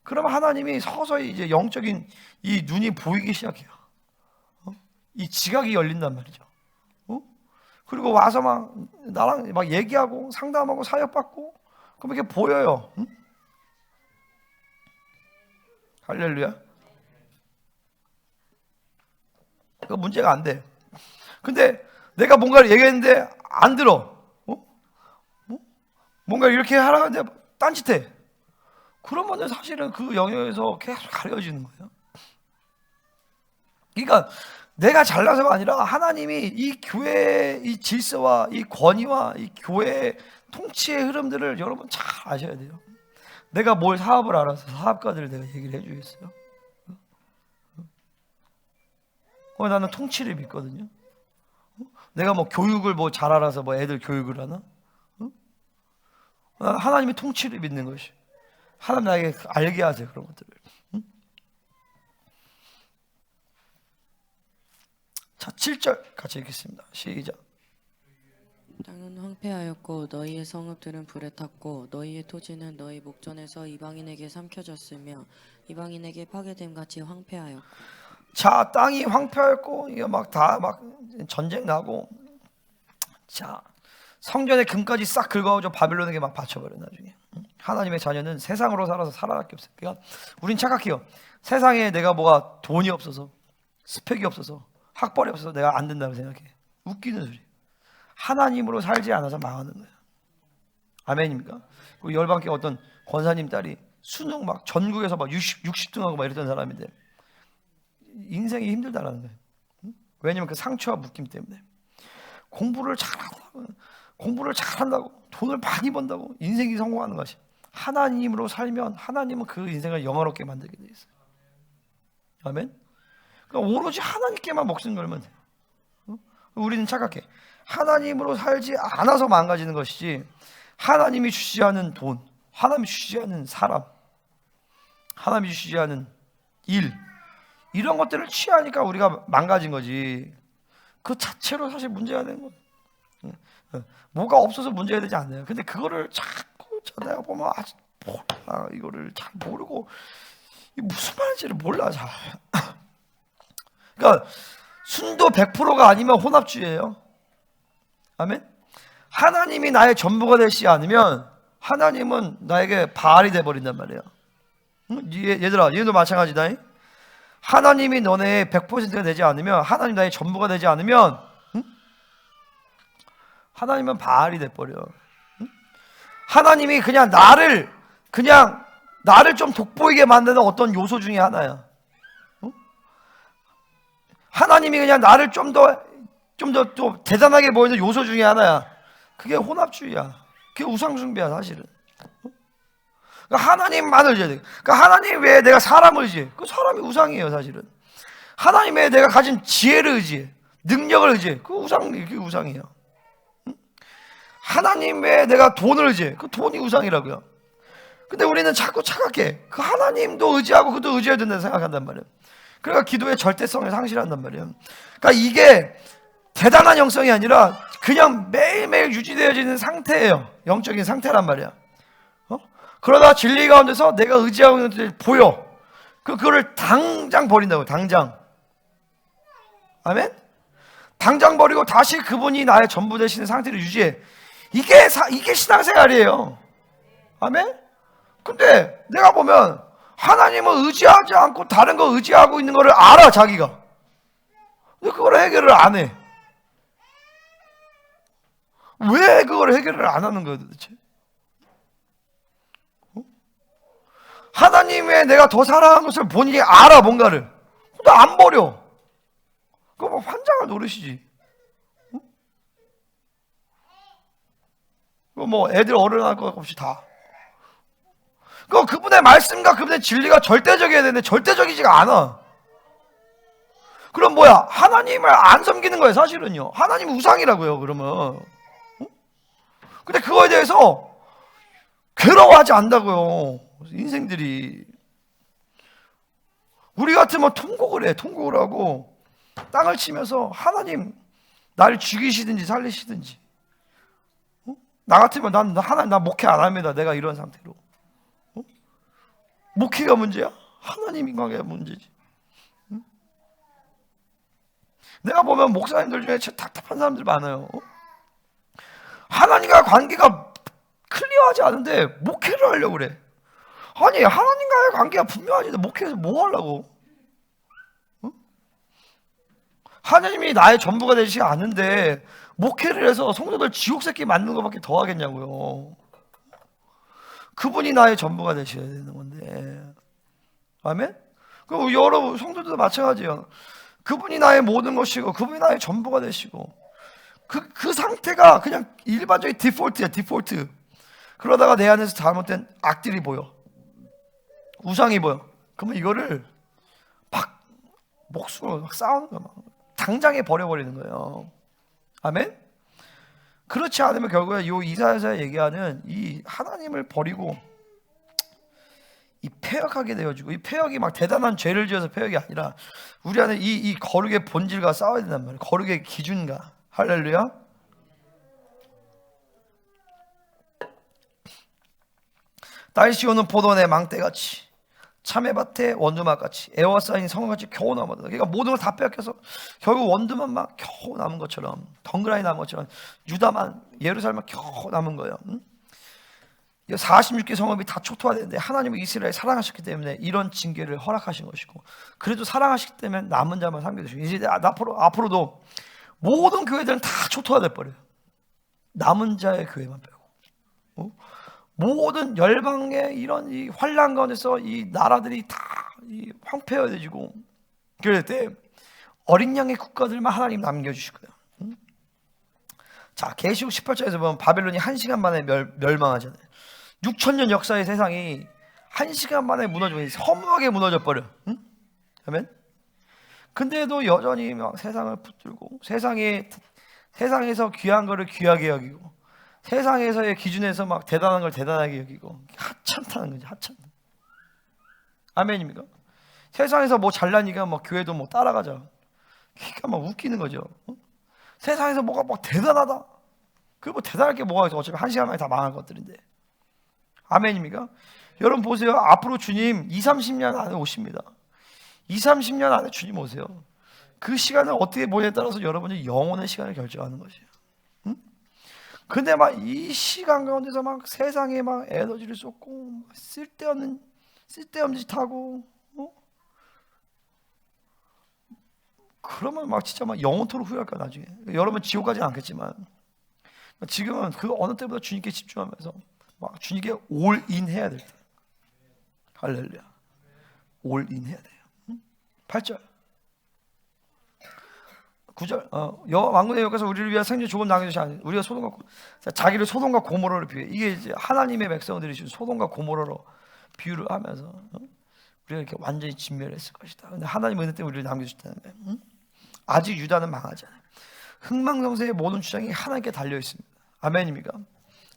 그러면 하나님이 서서히 이제 영적인 이 눈이 보이기 시작해요. 이 지각이 열린단 말이죠. 그리고 와서 막 나랑 막 얘기하고 상담하고 사역받고, 그럼 이게 보여요. 할렐루야. 그 문제가 안 돼. 근데 내가 뭔가를 얘기했는데 안 들어. 뭔가 이렇게 하라는데 딴짓해. 그러면 사실은 그 영역에서 계속 가려지는 거예요. 그러니까 내가 잘나서가 아니라 하나님이 이 교회의 이 질서와 이 권위와 이 교회의 통치의 흐름들을 여러분 잘 아셔야 돼요. 내가 뭘 사업을 알아서 사업가들 내가 얘기를 해주겠어요? 나는 통치를 믿거든요. 내가 뭐 교육을 뭐 잘 알아서 뭐 애들 교육을 하나? 나는 하나님의 통치를 믿는 것이. 하나님 나에게 알게 하세요, 그런 것들을. 자, 7절 같이 읽겠습니다. 시작. 땅은 황폐하였고 너희의 성읍들은 불에 탔고 너희의 토지는 너희 목전에서 이방인에게 삼켜졌으며 이방인에게 파괴됨 같이 황폐하였고. 자, 땅이 황폐하였고 이게 막 다 막 전쟁 나고, 자, 성전의 금까지 싹 긁어가지고 바빌론에게 막 바쳐버려. 나중에 하나님의 자녀는 세상으로 살아서 살아날 게 없어요. 그러니까 우린 착각해요. 세상에 내가 뭐가 돈이 없어서, 스펙이 없어서, 학벌이 없어서 내가 안 된다고 생각해. 웃기는 소리. 하나님으로 살지 않아서 망하는 거예요. 아멘입니까? 그 열방교 어떤 권사님 딸이 수능 막 전국에서 막 60등 하고 막 이랬던 사람인데 인생이 힘들다라는 거예요. 왜냐면 그 상처와 묶임 때문에. 공부를 잘한다고 돈을 많이 번다고 인생이 성공하는 것이, 하나님으로 살면 하나님은 그 인생을 영화롭게 만들게 돼 있어요. 아멘. 그러니까 오로지 하나님께만 목숨 걸면 돼요. 우리는 착각해. 하나님으로 살지 않아서 망가지는 것이지, 하나님이 주시지 않은 돈, 하나님이 주시지 않은 사람, 하나님이 주시지 않은 일, 이런 것들을 취하니까 우리가 망가진 거지, 그 자체로 사실 문제가 되는 거예요. 뭐가 없어서 문제가 되지 않아요. 근데 그거를 자꾸 내가 보면 아직 몰라. 이거를 잘 모르고 무슨 말인지를 몰라 잘. 그러니까 순도 100%가 아니면 혼합주의예요. 아멘. 하나님이 나의 전부가 되시지 않으면 하나님은 나에게 바알이 돼버린단 말이에요. 얘들아, 얘도 마찬가지다. 하나님이 너네 100%가 되지 않으면, 하나님 나의 전부가 되지 않으면 하나님은 바알이 돼버려. 하나님이 그냥 나를 좀 돋보이게 만드는 어떤 요소 중에 하나야. 하나님이 그냥 나를 좀 더 대단하게 보이는 요소 중에 하나야. 그게 혼합주의야. 그게 우상숭배야 사실은. 그러니까 하나님만을 의지해야 돼. 그러니까 하나님 외에 내가 사람을 의지해. 그 사람이 우상이에요 사실은. 하나님 외에 내가 가진 지혜를 의지해, 능력을 의지해. 그게 우상이에요. 하나님 외에 내가 돈을 의지해. 그 돈이 우상이라고요. 근데 우리는 자꾸 착각해. 그 하나님도 의지하고 그도 의지해야 된다고 생각한단 말이에요. 그러니까 기도의 절대성을 상실한단 말이에요. 그러니까 이게 대단한 영성이 아니라 그냥 매일매일 유지되어지는 상태예요. 영적인 상태란 말이야. 그러다 진리 가운데서 내가 의지하고 있는 것들이 보여. 그거를 당장 버린다고요. 당장. 아멘? 당장 버리고 다시 그분이 나의 전부 되시는 상태를 유지해. 이게 신앙생활이에요. 아멘? 근데 내가 보면 하나님을 의지하지 않고 다른 거 의지하고 있는 거를 알아, 자기가. 근데 그걸 해결을 안 해. 왜 그걸 해결을 안 하는 거예요 도대체? 하나님의 내가 더 사랑하는 것을 본인이 알아, 뭔가를. 근데 안 버려. 그거 뭐 환장할 노릇이지. 그거 뭐 애들 어른할 것 없이 다. 그분의 말씀과 그분의 진리가 절대적이어야 되는데 절대적이지가 않아. 그럼 뭐야? 하나님을 안 섬기는 거예요 사실은요. 하나님 우상이라고요 그러면. 근데 그거에 대해서 괴로워하지 않는다고요 인생들이. 우리 같으면 통곡을 해. 통곡을 하고 땅을 치면서 하나님 나를 죽이시든지 살리시든지. 나 같으면 나 목회 안 합니다. 내가 이런 상태로. 목회가 문제야? 하나님 인간계가 문제지. 내가 보면 목사님들 중에 답답한 사람들 많아요. 하나님과 관계가 클리어하지 않은데 목회를 하려고 그래. 아니, 하나님과의 관계가 분명하지 목회에서 뭐 하려고? 하나님이 나의 전부가 되시지 않은데 목회를 해서 성도들 지옥 새끼 만드는 것밖에 더 하겠냐고요. 그분이 나의 전부가 되셔야 되는 건데. 아멘? 그럼 여러 성도들도 마찬가지예요. 그분이 나의 모든 것이고 그분이 나의 전부가 되시고 그 상태가 그냥 일반적인 디폴트야, 디폴트. 그러다가 내 안에서 잘못된 악들이 보여, 우상이 보여. 그러면 이거를 막 목숨으로 막 싸우는 거야. 막 당장에 버려버리는 거예요. 아멘? 그렇지 않으면 결국에 이 이사야서 얘기하는 이 하나님을 버리고 이 패역하게 되어지고, 이 패역이 막 대단한 죄를 지어서 패역이 아니라 우리 안에 이 거룩의 본질과 싸워야 된단 말이에요. 거룩의 기준과. 할렐루야. 날씨 오는 포도원의 망대같이, 참외밭의 원두막같이, 에워싸인 성같이 겨우 남았다. 그러니까 모든 걸 다 빼앗겨서 결국 원두만 막 겨우 남은 것처럼, 덩그라니 남은 것처럼 유다만, 예루살렘만 겨우 남은 거예요. 46개 성읍이 다 초토화되는데 하나님은 이스라엘 사랑하셨기 때문에 이런 징계를 허락하신 것이고, 그래도 사랑하시기 때문에 남은 자만 삼겨주시고, 이제 앞으로도 모든 교회들은 다 초토화돼 버려요. 남은 자의 교회만 빼고. 모든 열방의 이런 이 환란 가운데서 이 나라들이 다 황폐해지고, 그럴 때 어린 양의 국가들만 하나님 남겨주실 거예요. 자, 계시록 18장에서 보면 바벨론이 1시간 만에 멸망하잖아요. 6,000년 역사의 세상이 1시간 만에 무너지고 허무하게 무너져 버려. 아멘. 근데도 여전히 막 세상을 붙들고, 세상에서 귀한 거를 귀하게 여기고, 세상에서의 기준에서 막 대단한 걸 대단하게 여기고, 하찮다는 거지, 하찮. 아멘입니까? 세상에서 뭐 잘나니까 뭐 교회도 뭐 따라가자. 그러니까 막 웃기는 거죠. 세상에서 뭐가 막 대단하다. 그 뭐 대단할 게 뭐가 있어? 어차피 1시간 만에 다 망할 것들인데. 아멘입니까? 여러분 보세요. 앞으로 주님 20-30년 안에 오십니다. 20-30년 안에 주님 오세요. 그 시간을 어떻게 보냐에 따라서 여러분이 영혼의 시간을 결정하는 것이에요. 근데 막 이 시간 가운데서 막 세상에 막 에너지를 쏟고 쓸데없는 짓 하고, 그러면 막 진짜 막 영원토록 후회할 거야 나중에. 여러분 지옥 가지 않겠지만 지금은 그 어느 때보다 주님께 집중하면서 막 주님께 올인 해야 될 때. 할렐루야. 올인 해야 돼요. 8절 9절 여호와 만군의 여호와께서 우리를 위하여 생전 조금 남겨주시 않으니 우리가 자기를 소돔과 고모라로 비유해. 이게 이제 하나님의 백성들이 지금 소돔과 고모라로 비유를 하면서 우리가 이렇게 완전히 진멸했을 것이다. 근데 하나님 은혜 때문에 우리를 남겨주셨다는 거예요. 아직 유다는 망하잖아요. 흥망성쇠의 모든 주장이 하나님께 달려 있습니다. 아멘입니까?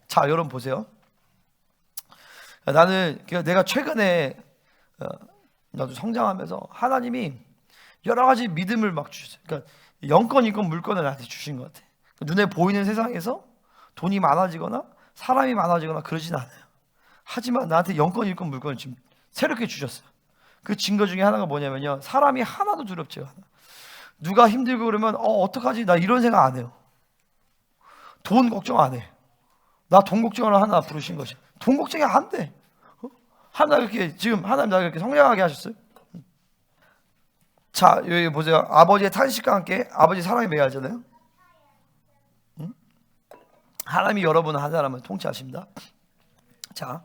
자, 여러분 보세요. 내가 최근에 나도 성장하면서 하나님이 여러 가지 믿음을 막 주셨어요. 그러니까 영권, 인권, 물권을 나한테 주신 것 같아. 눈에 보이는 세상에서 돈이 많아지거나 사람이 많아지거나 그러진 않아요. 하지만 나한테 영권, 인권, 물권을 지금 새롭게 주셨어요. 그 증거 중에 하나가 뭐냐면요, 사람이 하나도 두렵지 않아. 누가 힘들고 그러면 어떡하지? 나 이런 생각 안 해요. 돈 걱정 안 해. 나 돈 걱정을 하나 부르신 것이. 돈 걱정이 안 돼. 하나님 나 이렇게 성장하게 하셨어요. 자, 여기 보세요. 아버지의 탄식과 함께 아버지 사랑에 매하잖아요. 하나님이 여러분 한 사람을 통치하십니다. 자,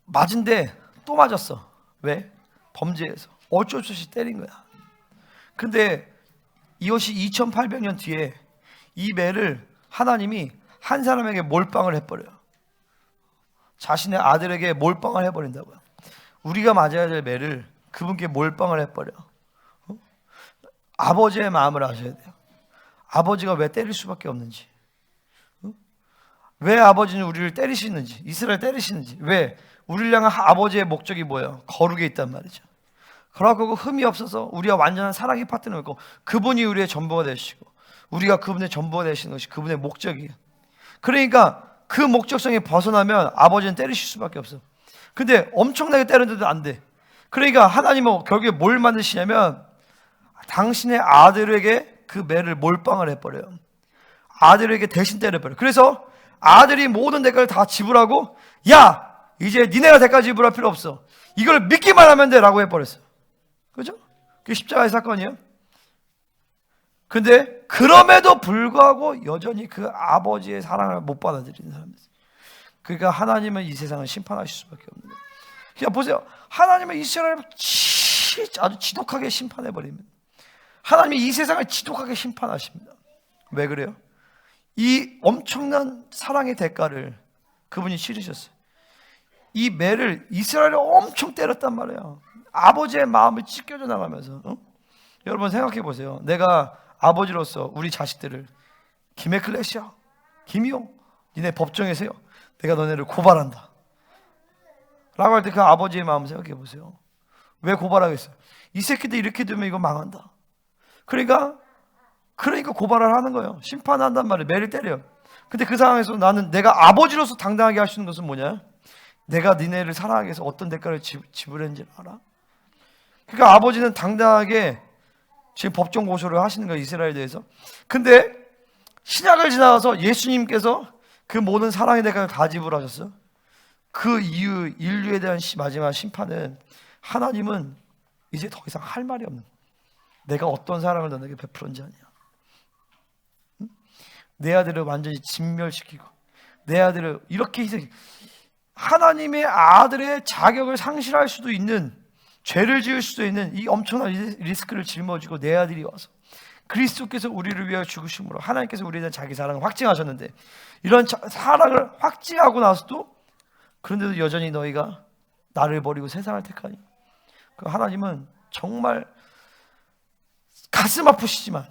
맞은데 또 맞았어. 왜? 범죄해서 어쩔 수 없이 때린 거야. 근데 이것이 2800년 뒤에 이 매를 하나님이 한 사람에게 몰빵을 해버려요. 자신의 아들에게 몰빵을 해버린다고요. 우리가 맞아야 될 매를 그분께 몰빵을 해버려. 아버지의 마음을 아셔야 돼요. 아버지가 왜 때릴 수밖에 없는지, 왜 아버지는 우리를 때리시는지, 이스라엘 때리시는지, 왜 우리를 향한 아버지의 목적이 뭐예요? 거룩에 있단 말이죠. 그러고 흠이 없어서 우리와 완전한 사랑의 파트너였고, 그분이 우리의 전부가 되시고, 우리가 그분의 전부가 되시는 것이 그분의 목적이에요. 그러니까 그 목적성에 벗어나면 아버지는 때리실 수밖에 없어. 근데 엄청나게 때렸는데도 안 돼. 그러니까 하나님은 결국에 뭘 만드시냐면 당신의 아들에게 그 매를 몰빵을 해버려요. 아들에게 대신 때려버려요. 그래서 아들이 모든 대가를 다 지불하고, 야 이제 니네가 대가 지불할 필요 없어, 이걸 믿기만 하면 돼 라고 해버렸어요. 그죠? 그게 십자가의 사건이에요. 근데 그럼에도 불구하고 여전히 그 아버지의 사랑을 못 받아들이는 사람들. 그러니까 하나님은 이 세상을 심판하실 수밖에 없는 거예요. 그냥 보세요. 하나님은 이스라엘을 아주 지독하게 심판해버립니다. 하나님이 이 세상을 지독하게 심판하십니다. 왜 그래요? 이 엄청난 사랑의 대가를 그분이 치르셨어요. 이 매를 이스라엘을 엄청 때렸단 말이에요. 아버지의 마음을 찢겨져 나가면서. 여러분 생각해 보세요. 내가 아버지로서 우리 자식들을, 김해클래시야, 김이용, 니네 법정에서요, 내가 너네를 고발한다 라고 할 때 그 아버지의 마음 생각해 보세요. 왜 고발하겠어요? 이 새끼들 이렇게 되면 이거 망한다. 그러니까 고발을 하는 거예요. 심판한단 말이에요. 매를 때려요. 근데 그 상황에서 나는 내가 아버지로서 당당하게 할 수 있는 것은 뭐냐? 내가 니네를 사랑하기 위해서 어떤 대가를 지불했는지 알아? 그러니까 아버지는 당당하게 지금 법정 고소를 하시는 거예요, 이스라엘에 대해서. 근데 신약을 지나가서 예수님께서 그 모든 사랑의 대가를 다 지불하셨어요. 그 이후 인류에 대한 마지막 심판은 하나님은 이제 더 이상 할 말이 없는, 내가 어떤 사랑을 너에게 베풀었는지 아니야. 응? 내 아들을 완전히 진멸시키고 내 아들을 이렇게 희생시키고, 하나님의 아들의 자격을 상실할 수도 있는, 죄를 지을 수도 있는 이 엄청난 리스크를 짊어지고 내 아들이 와서 그리스도께서 우리를 위하여 죽으심으로 하나님께서 우리에 대한 자기 사랑을 확증하셨는데, 이런 사랑을 확증하고 나서도 그런데도 여전히 너희가 나를 버리고 세상을 택하니, 그 하나님은 정말 가슴 아프시지만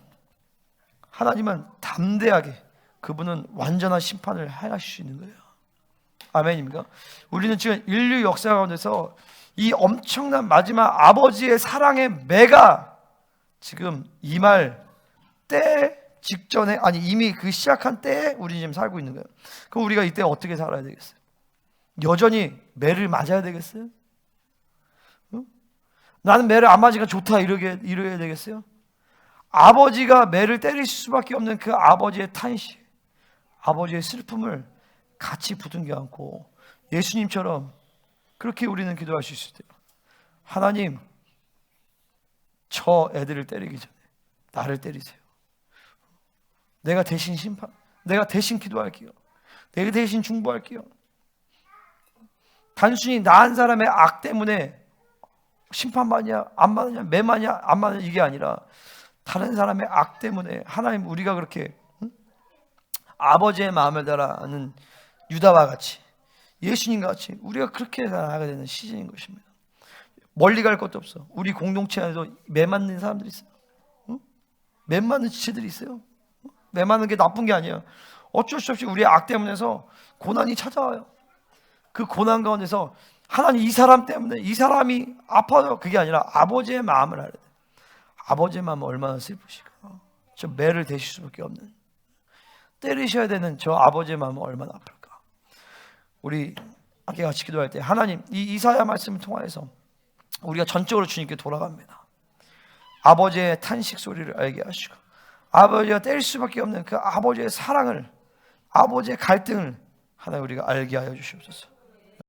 하나님은 담대하게 그분은 완전한 심판을 행하실 수 있는 거예요. 아멘입니까? 우리는 지금 인류 역사 가운데서 이 엄청난 마지막 아버지의 사랑의 매가 지금 임할 때 직전에, 아니 이미 그 시작한 때에 우리 지금 살고 있는 거예요. 그럼 우리가 이때 어떻게 살아야 되겠어요? 여전히 매를 맞아야 되겠어요? 응? 나는 매를 안 맞으니까 좋다 이래야 되겠어요? 아버지가 매를 때릴 수밖에 없는 그 아버지의 탄식, 아버지의 슬픔을 같이 부둥켜 안고 예수님처럼 그렇게 우리는 기도할 수 있을 때요, 하나님, 저 애들을 때리기 전에 나를 때리세요. 내가 대신 내가 대신 기도할게요. 내가 대신 중보할게요. 단순히 나 한 사람의 악 때문에 심판받냐 안 받느냐, 매마냐 안 받느냐 이게 아니라 다른 사람의 악 때문에 하나님, 우리가 그렇게 아버지의 마음을 따라하는 유다와 같이, 예수님과 같이 우리가 그렇게 살아가게 되는 시즌인 것입니다. 멀리 갈 것도 없어. 우리 공동체 안에도 매 맞는 사람들이 있어요. 매 맞는 지체들이 있어요. 매 맞는 게 나쁜 게 아니에요. 어쩔 수 없이 우리의 악 때문에서 고난이 찾아와요. 그 고난 가운데서 하나님, 이 사람 때문에 이 사람이 아파요, 그게 아니라 아버지의 마음을 알아야 돼요. 아버지의 마음은 얼마나 슬프실까. 저 매를 대실 수밖에 없는, 때리셔야 되는 저 아버지의 마음은 얼마나 아플까. 우리 함께 같이 기도할 때 하나님, 이 이사야 말씀을 통하여서 우리가 전적으로 주님께 돌아갑니다. 아버지의 탄식 소리를 알게 하시고 아버지가 때릴 수밖에 없는 그 아버지의 사랑을, 아버지의 갈등을 하나님 우리가 알게 하여 주시옵소서.